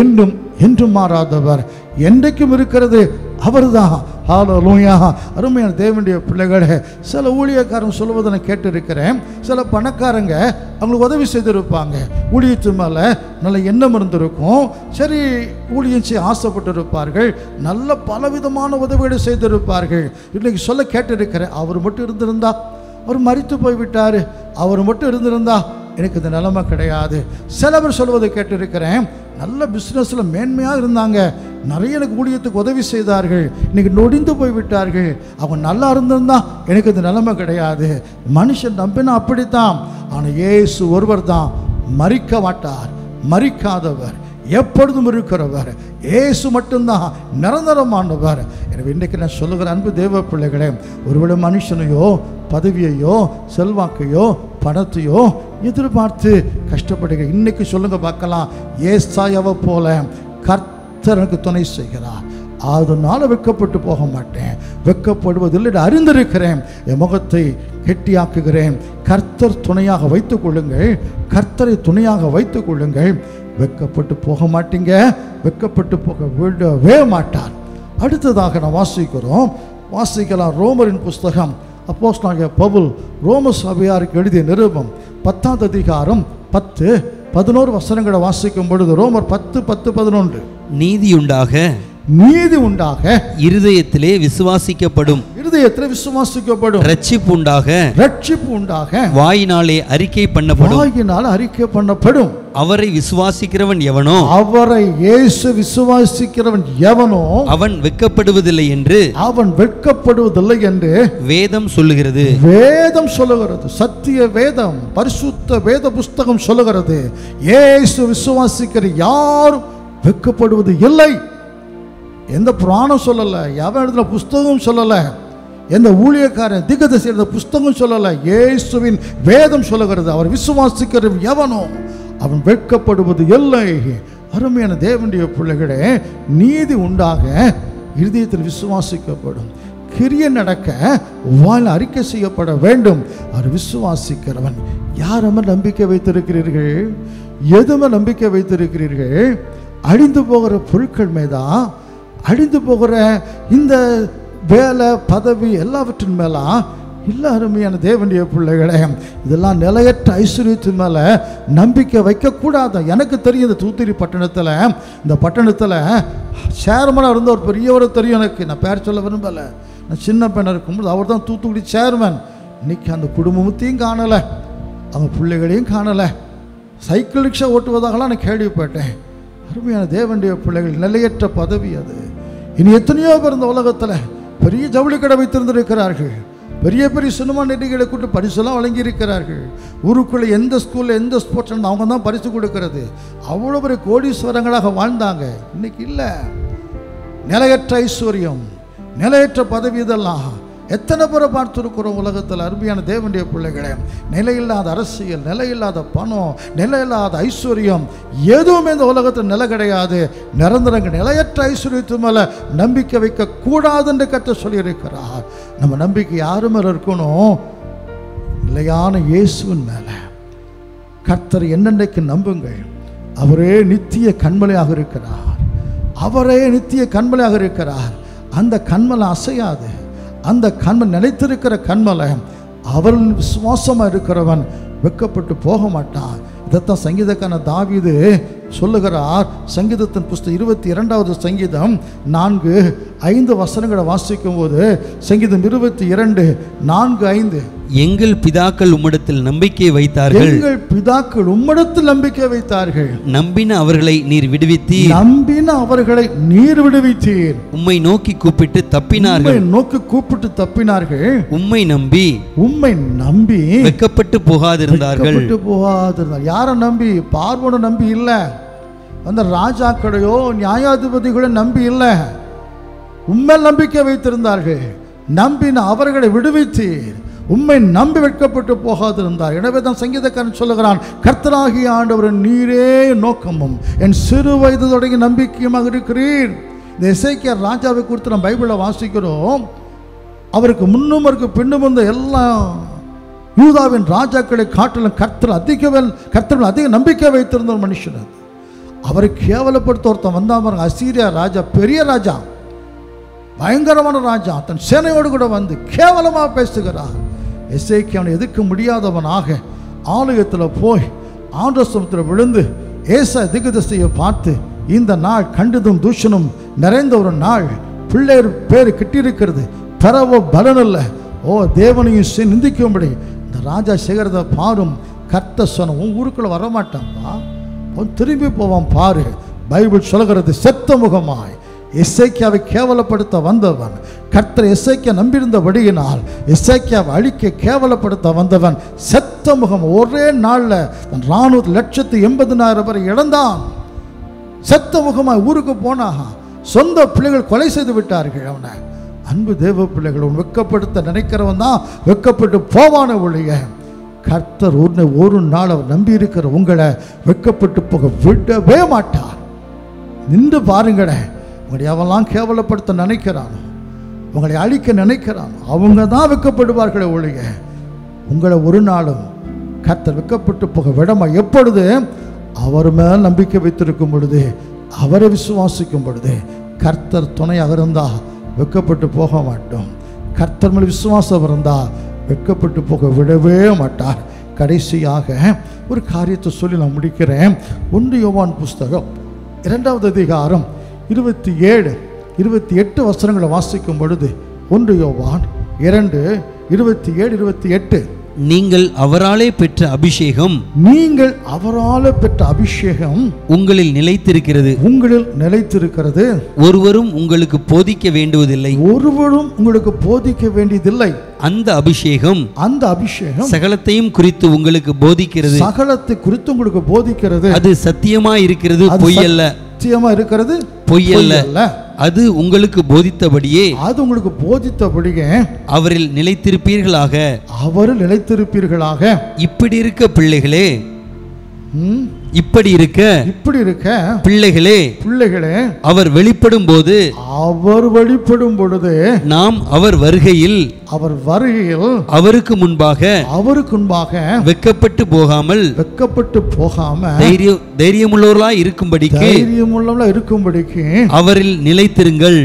இன்றும் என்றும் மாறாதவர், என்றைக்கும் இருக்கிறது அவர்தான். ஹல்லேலூயா. அருமையான தேவனுடைய பிள்ளைகளே, சில ஊழியக்காரங்க சொல்வதை நான் கேட்டிருக்கிறேன். சில பணக்காரங்க அவங்களுக்கு உதவி செய்திருப்பாங்க, ஊழியத்து மேலே நல்ல எண்ணம் இருந்திருக்கும், சரி ஊழியம் செய்ய ஆசைப்பட்டு இருப்பார்கள், நல்ல பலவிதமான உதவிகளை செய்திருப்பார்கள். இன்னைக்கு சொல்ல கேட்டிருக்கிறேன், அவர் மட்டும் இருந்திருந்தா, அவர் மரித்து போய்விட்டார், அவர் மட்டும் இருந்திருந்தா எனக்கு இந்த நிலைமை கிடையாது. சில பேர் சொல்வதை கேட்டிருக்கிறேன், நல்ல பிஸ்னஸில் மேன்மையாக இருந்தாங்க, நிறைய எனக்கு ஊழியத்துக்கு உதவி செய்தார்கள், இன்னைக்கு நொடிந்து போய்விட்டார்கள், அவங்க நல்லா இருந்திருந்தா எனக்கு இந்த நிலைமை கிடையாது. மனுஷன் நம்பினா அப்படித்தான். ஆனால் இயேசு ஒருவர் தான் மரிக்க மாட்டார், மரிக்காதவர், எப்பொழுதும் இருக்கிறவர். இயேசு மட்டும்தான் நிரந்தரமானவர். எனவே இன்றைக்கு நான் சொல்லுகிற அன்பு தேவ பிள்ளைகளே, ஒருவேளை மனுஷனையோ பதவியையோ செல்வாக்கையோ பணத்தையோ எதிர்பார்த்து கஷ்டப்படுகிற இன்னைக்கு சொல்லுங்க பார்க்கலாம், ஏசாயாவை போல கர்த்தர் எனக்கு துணை செய்கிறார், அதனால வெட்கப்பட்டு போக மாட்டேன், வெட்கப்படுவதில்லை அறிந்திருக்கிறேன், என் முகத்தை கெட்டியாக்குகிறேன். கர்த்தர் துணையாக வைத்துக் கொள்ளுங்கள், கர்த்தரை துணையாக வைத்துக் கொள்ளுங்கள், வெட்கப்பட்டு போக மாட்டீங்க, வெட்கப்பட்டு போக விடவே மாட்டார். அடுத்ததாக நான் வாசிக்கலாம் ரோமரின் புஸ்தகம். அப்போஸ்தலனாகிய பவுல் ரோம சபையாருக்கு எழுதிய நிருபம் 10ஆம் அதிகாரம் 10-11 வசனங்களை வாசிக்கும் பொழுது, ரோமர் 10:10-11, நீதி உண்டாக இருதயத்திலே விசுவாசிக்கப்படும், ரட்சிப்பு உண்டாக வாயினாலே அறிக்கை பண்ணப்படும். அவரை விசுவாசிக்கிறவன் எவனோ அவன் வெட்கப்படுவதில்லை என்று வேதம் சொல்லுகிறது. சத்திய வேதம், பரிசுத்த வேத புஸ்தகம் சொல்லுகிறது, இயேசு விசுவாசிக்கிற யாரும் வெட்கப்படுவது இல்லை. எந்த புராணம் சொல்லல, எவன் எழுதின புஸ்தகம் சொல்லல, எந்த ஊழியக்காரன் திகதரிசி எழுதின புஸ்தகம் சொல்லல, இயேசுவின் வேதம் சொல்லுகிறது, அவர் விசுவாசிக்கிற எவனோ அவன் வெட்கப்படுவது இல்லை. அருமையான தேவனுடைய பிள்ளைகளே, நீதி உண்டாக இருதயத்தில் விசுவாசிக்கப்படும், கிரியை நடக்க வாயில் அறிக்கை செய்யப்பட வேண்டும். அவர் விசுவாசிக்கிறவன். யாரம நம்பிக்கை வைத்திருக்கிறீர்கள்? எதுமே நம்பிக்கை வைத்திருக்கிறீர்கள்? அழிந்து போகிற பொருட்கள் மேதா, அழிந்து போகிற இந்த வேலை பதவி எல்லாவற்றின் மேலா இல்லை? அருமையான தேவனுடைய பிள்ளைகளே, இதெல்லாம் நிலையற்ற ஐஸ்வர்யத்தின் மேலே நம்பிக்கை வைக்கக்கூடாது. எனக்கு தெரியும், இந்த தூத்துக்குடி பட்டணத்தில், இந்த பட்டணத்தில் சேர்மனாக இருந்த ஒரு பெரியவரை தெரியும் எனக்கு, நான் பேர் சொல்ல விரும்பலை. நான் சின்ன பையனாக இருக்கும்போது அவர் தான் தூத்துக்குடி சேர்மன். இன்னைக்கு அந்த குடும்பத்தையும் காணலை, அவங்க பிள்ளைகளையும் காணலை, சைக்கிள் ரிக்ஷா ஓட்டுவதாகலாம் நான் கேள்விப்பட்டேன். அருமையான தேவனுடைய பிள்ளைகள், நிலையற்ற பதவி அது. இனி எத்தனையோ பேர் இந்த உலகத்தில் பெரிய ஜவுளி கடை வைத்திருந்திருக்கிறார்கள், பெரிய பெரிய சினிமா நடிகைகளை கூட்டு பரிசுலாம் வழங்கியிருக்கிறார்கள். ஊருக்குள்ளே எந்த ஸ்கூலில் எந்த ஸ்போர்ட்ஸ் அவங்க தான் பரிசு கொடுக்கறது, அவ்வளோ பெரிய கோடீஸ்வரங்களாக வாழ்ந்தாங்க. இன்னைக்கு இல்லை. நிலையற்ற ஐஸ்வர்யம், நிலையற்ற பதவி, இதெல்லாம் எத்தனை பேரை பார்த்துருக்கிறோம் உலகத்தில். அருமையான தேவனுடைய பிள்ளைகளே, நிலையில்லாத அரசியல், நிலையில்லாத பணம், நிலையில்லாத ஐஸ்வர்யம், எதுவுமே இந்த உலகத்தில் நிலை கிடையாது. நிரந்தரங்க நிலையற்ற ஐஸ்வர்யத்து மேலே நம்பிக்கை வைக்கக்கூடாது என்று கர்த்தர் சொல்லியிருக்கிறார். நம்ம நம்பிக்கை யாரு மேலே இருக்கணும்? நிலையான இயேசுவின் மேலே. கர்த்தர் என்னென்னைக்கு நம்புங்கள், அவரே நித்திய கண்மலையாக இருக்கிறார், அவரே நித்திய கண்மலையாக இருக்கிறார். அந்த கண்மலை அசையாது, அந்த கண்மலை நிலைத்திருக்கிற கண்மலை. அவர்கள் விசுவாசமாக இருக்கிறவன் வெட்கப்பட்டு போக மாட்டான். இதைத்தான் சங்கீதக்கான தாவீது சொல்லுகிறார். சங்கீதத்தின் புஸ்தகம் 22வது சங்கீதம் 4-5 வசனங்களை வாசிக்கும் போது, சங்கீதம் 22:4-5, எங்கள் பிதாக்கள் உம்மிடத்தில் நம்பிக்கை வைத்தார்கள், எங்கள் பிதாக்கள் உம்மிடத்தில் நம்பிக்கை வைத்தார்கள், நம்பின அவர்களை நீர் விடுவித்தீர், நம்பின அவர்களை நீர் விடுவித்தீர், உம்மை நோக்கி கூப்பிட்டு தப்பினார்கள், உம்மை நம்பி வெட்கப்பட்டு போகாதிருந்தார்கள். யாரை நம்பி? பார்வோனை நம்பி இல்லை, அந்த ராஜாக்களையோ நியாயாதிபதிகளோ நம்பி இல்லை, உம்மை நம்பிக்கை வைத்திருந்தார்கள், நம்பின அவர்களை விடுவித்தீர், உம்மை நம்பி வெட்கப்பட்டு போகாதிருந்தார். எனவே தான் சங்கீதக்காரன் சொல்லுகிறான், கர்த்தராகிய ஆண்டவர் நீரே நோக்கமும் என் சிறு வயது தொடங்கி நம்பிக்கையுமாக இருக்கிறீர். இந்த எசேக்கியா ராஜாவை குறித்து நம்ம பைபிளில் வாசிக்கிறோம். அவருக்கு முன்னும் அவருக்கு பின்னும் வந்த எல்லா யூதாவின் ராஜாக்களை காட்டிலும் கர்த்தர் அதிக நம்பிக்கை வைத்திருந்த ஒரு மனுஷன். அவரை கேவலப்படுத்த ஒருத்தன் வந்தான் பாருங்க, அசீரியா ராஜா, பெரிய ராஜா, பயங்கரமான ராஜா தன் சேனையோடு கூட வந்து கேவலமாக பேசுகிறார். எசேக்கியா அவனை எதிர்க்க முடியாதவனாக ஆலயத்தில் போய் ஆண்டவசமத்தில் விழுந்து ஏசா திகுதசையை பார்த்து, இந்த நாள் கண்டதும் தூஷணும் நிறைந்த ஒரு நாள், பிள்ளையர் பேர் கிட்டிருக்கிறது, பெறவோ பலனில்ல, ஓ தேவனையும் நிந்திக்கும்படி இந்த ராஜா செய்கிறத பாரும். கர்த்தர் சொன்ன, உன் ஊருக்குள்ள வரமாட்டான்ப்பா, அவன் திரும்பி போவான் பாரு. பைபிள் சொல்கிறது, செத்த முகமாய் எசேக்கியாவை கேவலப்படுத்த வந்தவன், கர்த்தர் எசேக்கியா நம்பியிருந்தபடியினால் எசேக்கியாவை அழிக்க கேவலப்படுத்த வந்தவன் செத்த முகம். ஒரே நாளில் தன் இராணுவ 1,80,000 பேரை இழந்தான். செத்த முகமாய் ஊருக்கு போனா சொந்த பிள்ளைகள் கொலை செய்து விட்டார்கள் அவனை. அன்பு தேவ பிள்ளைகள், வெட்கப்படுத்த நினைக்கிறவன் தான் வெட்கப்பட்டு போவான ஒழிய கர்த்தர் ஒரு நாள் அவர் நம்பி இருக்கிற உங்களை வெட்கப்பட்டு போக விடவே மாட்டார். நின்று பாருங்களேன், உங்களை அவெல்லாம் கேவலப்படுத்த நினைக்கிறானோ, உங்களை அழிக்க நினைக்கிறானோ, அவங்க தான் வெட்கப்படுவார்களே ஒழிய உங்களை ஒரு நாளும் கர்த்தர் வெட்கப்பட்டு போக விடமா. எப்பொழுது அவர் மேல் நம்பிக்கை வைத்திருக்கும் பொழுது, அவரை விசுவாசிக்கும் பொழுது, கர்த்தர் துணையாக இருந்தால் வெட்கப்பட்டு போக மாட்டோம். கர்த்தர் மேல் விசுவாசம் இருந்தால் வெட்கப்பட்டு போக விடவே மாட்டார். கடைசியாக ஒரு காரியத்தை சொல்லி நான் முடிக்கிறேன். 1 யோவான் புஸ்தகம் 2வது அதிகாரம் 27, 28 வசனங்களை வாசிக்கும் பொழுது, 1 யோவான் 2, 27, 28, நீங்கள் அவராலே பெற்ற அபிஷேகம், நீங்கள் அவராலே பெற்ற அபிஷேகம் உங்களில் நிலைத்திருக்கிறது, உங்களில் நிலைத்திருக்கிறது, ஒருவரும் உங்களுக்கு போதிக்க வேண்டுவதில்லை, ஒருவரும் உங்களுக்கு போதிக்க வேண்டியதில்லை. அந்த அபிஷேகம் சகலத்தையும் குறித்து உங்களுக்கு போதிக்கிறது, சகலத்தை குறித்து உங்களுக்கு போதிக்கிறது. அது சத்தியமா இருக்கிறது, பொய்யல்ல. சத்தியமா இருக்கிறது, பொய்யல்ல. அது உங்களுக்கு போதித்தபடியே, அது உங்களுக்கு போதித்தபடியே அவரில் நிலைத்திருப்பீர்களாக, அவரில் நிலைத்திருப்பீர்களாக. இப்படி இருக்க பிள்ளைகளே, இப்படி இருக்க பிள்ளைகளே, அவர் வெளிப்படும் போது, நாம் அவர் வருகையில் அவருக்கு முன்பாக வெட்கப்பட்டு போகாமல் தைரியமுள்ளவர்களாய் இருக்கும்படிக்கு அவரில் நிலைத்திருங்கள்.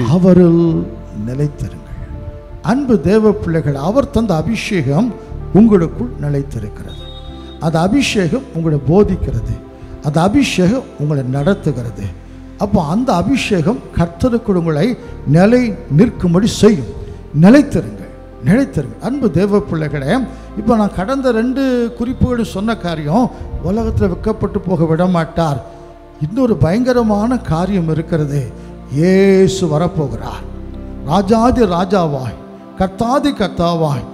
அன்பு தேவ பிள்ளைகள், அவர் தந்த அபிஷேகம் உங்களுக்குள் நிலைத்திருக்கிறது. அந்த அபிஷேகம் உங்களை போதிக்கிறது, அந்த அபிஷேகம் உங்களை நடத்துகிறது. அப்போ அந்த அபிஷேகம் கர்த்தருக்குள் உங்களை நிலை நிற்கும்படி செய்யும். நிலைத்திருங்கள். அன்பு தேவ பிள்ளைகளே, இப்போ நான் கடந்த 2 குறிப்புகள் சொன்ன காரியம் உலகத்தில் வெட்கப்பட்டு போக விட மாட்டார். இன்னொரு பயங்கரமான காரியம் இருக்கிறது. இயேசு வரப்போகிறார். ராஜாதி ராஜாவாய், கர்த்தாதி கர்த்தாவாய்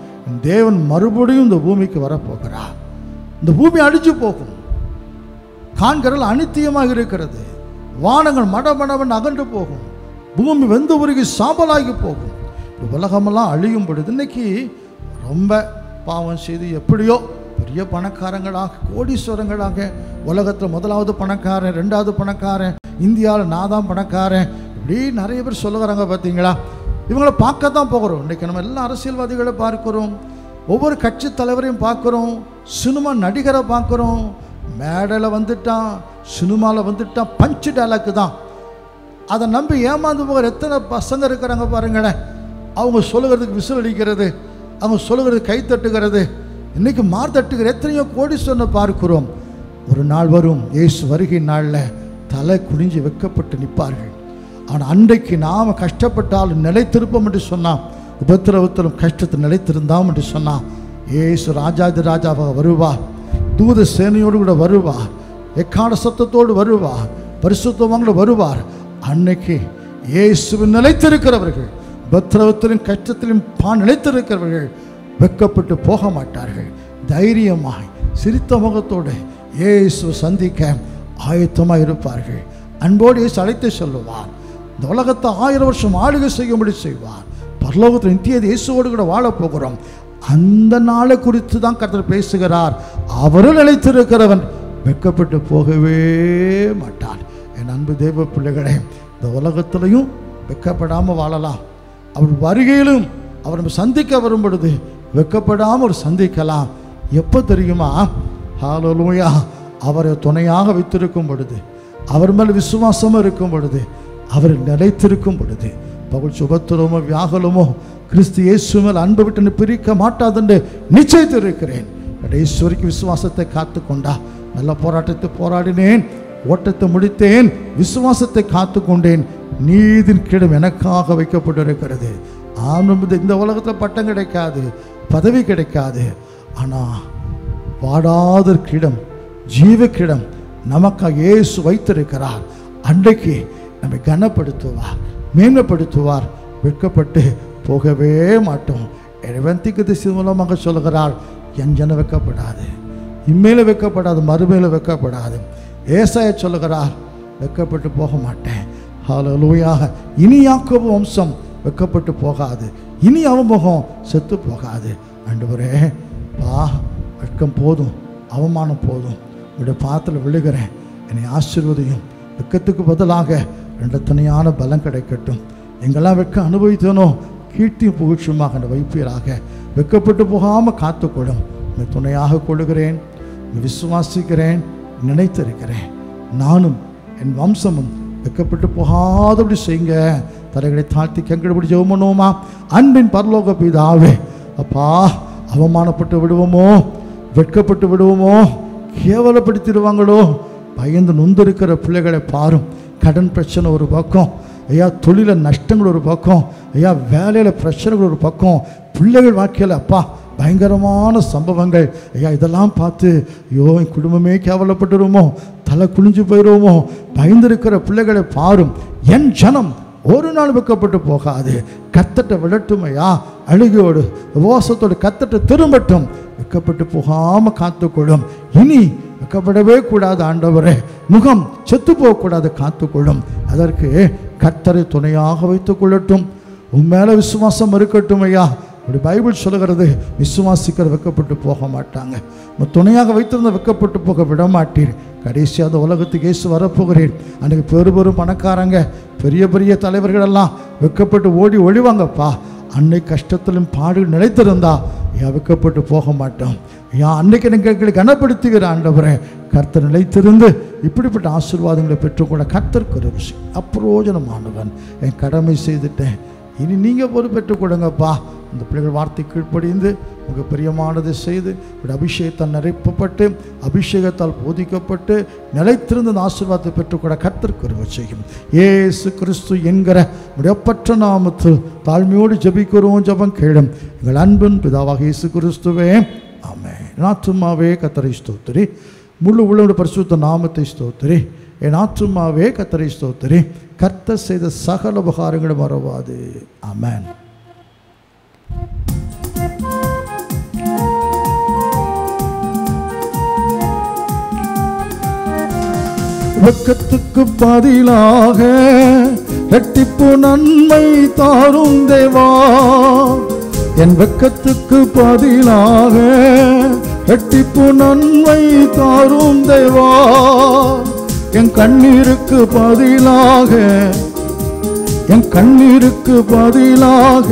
தேவன் மறுபடியும் இந்த பூமிக்கு வரப்போகிறார். இந்த பூமி அழிஞ்சு போகும். காண்கடல் அனித்தியமாக இருக்கிறது. வானங்கள் மடமடவன் அகன்று போகும். பூமி வெந்து உருகி சாம்பலாகி போகும். உலகமெல்லாம் அழியும் பொழுது இன்னைக்கு ரொம்ப பாவம் செய்து எப்படியோ பெரிய பணக்காரங்களாக, கோடீஸ்வரங்களாக, உலகத்தில் 1வது பணக்காரன், 2வது பணக்காரன், இந்தியாவில் நான் தான் பணக்காரன், இப்படி நிறைய பேர் சொல்லுகிறாங்க. பார்த்தீங்களா, இவங்களை பார்க்க தான் போகிறோம். இன்றைக்கி நம்ம எல்லா அரசியல்வாதிகளை பார்க்குறோம், ஒவ்வொரு கட்சி தலைவரையும் பார்க்குறோம், சினிமா நடிகரை பார்க்குறோம். மேடையில் வந்துட்டான், சினிமாவில் வந்துட்டான், பஞ்சு டைலாக்கு தான். அதை நம்பி ஏமாந்து போகிற எத்தனை பசங்க இருக்கிறாங்க பாருங்களேன். அவங்க சொல்லுகிறதுக்கு விசில் அடிக்கிறது, அவங்க சொல்லுகிறது கை தட்டுகிறது, இன்றைக்கி மார்த்தட்டுகிற எத்தனையோ கோடீஸ்வரனை பார்க்கிறோம். ஒரு நாள் வரும், இயேசு வருகை நாளில் தலை குனிஞ்சு வெட்கப்பட்டு நிற்பார்கள். ஆனால் அன்றைக்கு நாம் கஷ்டப்பட்டாலும் நிலைத்திருப்போம் என்று சொன்னான். உபத்திரவத்திலும் கஷ்டத்தை நிலைத்திருந்தாம் என்று சொன்னான். இயேசு ராஜாதி ராஜாவாக வருவார். தூத சேனையோடு கூட வருவார். எக்காட சத்தத்தோடு வருவார். பரிசுத்தவான்களோடு வருவார். அன்னைக்கு இயேசுவின் நிலைத்திருக்கிறவர்கள், உபத்திரவத்திலும் கஷ்டத்திலும் நிலைத்திருக்கிறவர்கள் வெட்கப்பட்டு போக மாட்டார்கள். தைரியமாய் சிரித்த முகத்தோடு இயேசு சந்திக்க ஆயத்தமாக இருப்பார்கள். அன்போடு இயேசு அழைத்து சொல்லுவார். இந்த உலகத்தை 1000 வருஷம் ஆளுகை செய்யும்படி செய்வார். பரலோகத்தில் நித்திய இயேசுவோடு கூட வாழப் போகிறோம். அந்த நாளை குறித்து தான் கர்த்தர் பேசுகிறார். அவரும் நிலைத்திருக்கிறவன் வெட்கப்பட்டு போகவே மாட்டான். என் அன்பு தேவ பிள்ளைகளே, இந்த உலகத்திலையும் வெட்கப்படாமல் வாழலாம். அவர் வருகையிலும் அவர் நம்ம சந்திக்க வரும் பொழுது வெட்கப்படாமல் ஒரு சந்திக்கலாம். எப்போ தெரியுமா? ஹல்லேலூயா. அவரை துணையாக வைத்திருக்கும் பொழுது, அவர் மேல் விசுவாசமாக இருக்கும் பொழுது, அவர் நிலைத்திருக்கும் பொழுது, பகுல் சுபத்திரமோ வியாகுலமோ கிறிஸ்து இயேசு மேல் அன்பு விட்டு பிரிக்க மாட்டாதென்று நிச்சயித்திருக்கிறேன். கடைசி வரைக்கும் விசுவாசத்தை காத்து கொண்டா. நல்ல போராட்டத்தை போராடினேன், ஓட்டத்தை முடித்தேன், விசுவாசத்தை காத்து கொண்டேன், நீதின் கிடம் எனக்காக வைக்கப்பட்டிருக்கிறது. ஆனந்த இந்த உலகத்தில் பட்டம் கிடைக்காது, பதவி கிடைக்காது. ஆனால் வாடாத கிடம், ஜீவ கிடம் நமக்காக இயேசு வைத்திருக்கிறார். அன்றைக்கு நம்மை கனப்படுத்துவார், மேன்மைப்படுத்துவார். வெட்கப்பட்டு போகவே மாட்டோம். இறைவன் மூலமாக சொல்கிறார், என் ஜனம் வெட்கப்படாது, இம்மையில வெட்கப்படாது, மறுமையில வெட்கப்படாது. ஏசாயா சொல்லுகிறார், வெட்கப்பட்டு போக மாட்டேன். ஹல்லேலூயா. இனி யாக்கோபு வம்சம் வெட்கப்பட்டு போகாது, இனி அவன் முகம் செத்து போகாது. ஆண்டவரே, வா, வெட்கம் போதும், அவமானம் போதும், உடைய பாத்தில் விழுகிறேன், என்னை ஆசீர்வதியும். வெட்கத்துக்கு பதிலாக ரெண்டு தனியான பலம் கிடைக்கட்டும். எங்கெல்லாம் வெட்கம் அனுபவித்தனோ கீர்த்தியும் புகழ்ச்சியுமாக என்னை வைப்பீராக. வெட்கப்பட்டு போகாமல் காத்துக்கொள்ளும். உன்னை துணையாக கொள்ளுகிறேன், விசுவாசிக்கிறேன், நினைத்திருக்கிறேன். நானும் என் வம்சமும் வெட்கப்பட்டு போகாதபடி செய்யுங்க. தலைகளை தாழ்த்தி கெங்கடபடி ஜெபம் பண்ணுவோமா? அன்பின் பரலோக பிதாவே, அப்பா, அவமானப்பட்டு விடுவோமோ, வெட்கப்பட்டு விடுவோமோ, கேவலப்படுத்திடுவாங்களோ பயந்து நொந்திருக்கிற பிள்ளைகளை பாரும். கடன் பிரச்சனை ஒரு பக்கம், ஐயா தொழில நஷ்டங்கள் ஒரு பக்கம், ஐயா வேலையில் பிரச்சனைகள் ஒரு பக்கம், பிள்ளைகள் வாழ்க்கையில் அப்பா பயங்கரமான சம்பவங்கள். ஐயா இதெல்லாம் பார்த்து ஐயோ என் குடும்பமே கேவலப்பட்டுருமோ, தலை குனிஞ்சு போயிடுவோமோ, பயந்திருக்கிற பிள்ளைகளை பாரும். என் ஜனம் ஒரு நாள் வெட்கப்பட்டு போகாது. கத்தட்டை விடட்டும் ஐயா, அழுகையோடு உபவாசத்தோடு கத்தட்டை திரும்பட்டும். வெட்கப்பட்டு போகாமல் காத்துக்கொள்ளும். இனி வெட்கப்படவே கூடாது ஆண்டவரே, முகம் செத்து போகக்கூடாது, காத்துக்கொள்ளும். அதற்கு கர்த்தரை துணையாக வைத்துக் கொள்ளட்டும். உன் மேலே விசுவாசம் இருக்கட்டும் ஐயா. அப்படி பைபிள் சொல்லுகிறது, விசுவாசிக்கிற வெட்கப்பட்டு போக மாட்டாங்க. துணையாக வைத்திருந்த வெட்கப்பட்டு போக விட மாட்டீர். கடைசியாக அந்த உலகத்துக்கு இயேசு வரப்போகிறீர். அன்றைக்கு பெரும் பணக்காரங்க, பெரிய பெரிய தலைவர்களெல்லாம் வெட்கப்பட்டு ஓடி ஒழிவாங்கப்பா. அன்னை கஷ்டத்திலும் பாடுகள் நிலைத்திருந்தா ஏன் வெட்கப்பட்டு போக மாட்டோம். ஏன் அன்னைக்கு எங்களை கனப்படுத்துகிற ஆண்டவரே, கர்த்தர் நிலைத்திருந்து இப்படிப்பட்ட ஆசீர்வாதங்களை பெற்றுக்கொள்ள கர்த்தர் கிருபை அப்பிரோஜனமானவன். என் கடமை செய்துட்டேன், இனி நீங்கள் பொறுப்பேற்றுக் கொடுங்கப்பா. இந்த பிள்ளைகள் வார்த்தை கீழ்ப்படிந்து உங்கள் பிரியமானதை செய்து இப்படி அபிஷேகத்தால் நிறைப்பப்பட்டு அபிஷேகத்தால் போதிக்கப்பட்டு நிலைத்திருந்த அந்த ஆசீர்வாதத்தை பெற்றுக்கூட கர்த்தர் கிருபை செய்யும். இயேசு கிறிஸ்து என்கிற முடியப்பற்ற நாமத்தில் தாழ்மையோடு ஜெபிக்கிறோம். ஜெபம் கேளும் எங்கள் அன்பின் பிதாவாக இயேசு கிறிஸ்துவே, ஆமென். என் ஆத்துமாவே கர்த்தரை ஸ்தோத்திரி, முழு உள்ளோடு பரிசுத்த நாமத்தை ஸ்தோத்திரி. என் ஆத்துமாவே கர்த்தரை ஸ்தோத்திரி, கர்த்தர் செய்த சகல உபகாரங்களும் மறவாது. ஆமென். வெட்கத்துக்கு பதிலாக இரட்டிப்பு நன்மை தாரும் தேவா. என் வெட்கத்துக்கு பதிலாக இரட்டிப்பு நன்மை தாரும் தேவா. என் கண்ணீருக்கு பதிலாக, என் கண்ணீருக்கு பதிலாக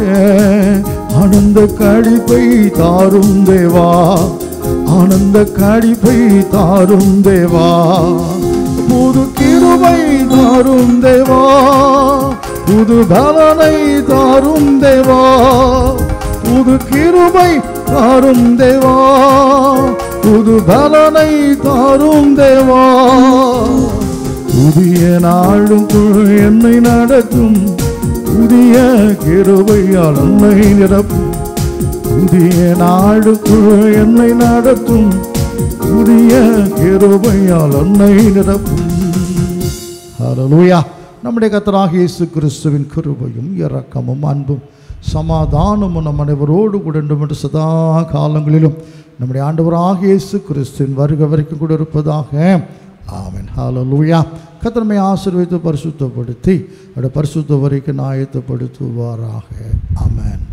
ஆனந்த களிப்பை தாரும் தேவா. ஆனந்த களிப்பை தாரும் தேவா. புது கிருபை தாரும் தேவா. புது பலனை தாரும் தேவா. புது கிருபை தாரும் தேவா. புது பலனை தாரும் தேவா. புதிய நாளும் என்னை நடத்தும், புதிய கிருபையால் என்னை நிரப்பும். புதிய நாளுக்குள் என்னை நடத்தும், புதிய கிருபையால் என்னை நிரப்பும். ஹல்லேலூயா. நம்முடைய கர்த்தராகிய இயேசு கிறிஸ்துவின் கிருபையும் இரக்கமும் அன்பும் சமாதானமும் நம் அனைவரோடு கூட என்று சதா காலங்களிலும் நம்முடைய ஆண்டவராகிய இயேசு கிறிஸ்துவின் வருகை வரைக்கும் கூட இருப்பதாக. ஆமென். ஹல்லேலூயா. கர்த்தர் நம்மை ஆசீர்வதித்து பரிசுத்தப்படுத்தி அவருடைய பரிசுத்த வரைக்கும் ஆயத்தப்படுத்துவாராக. ஆமென்.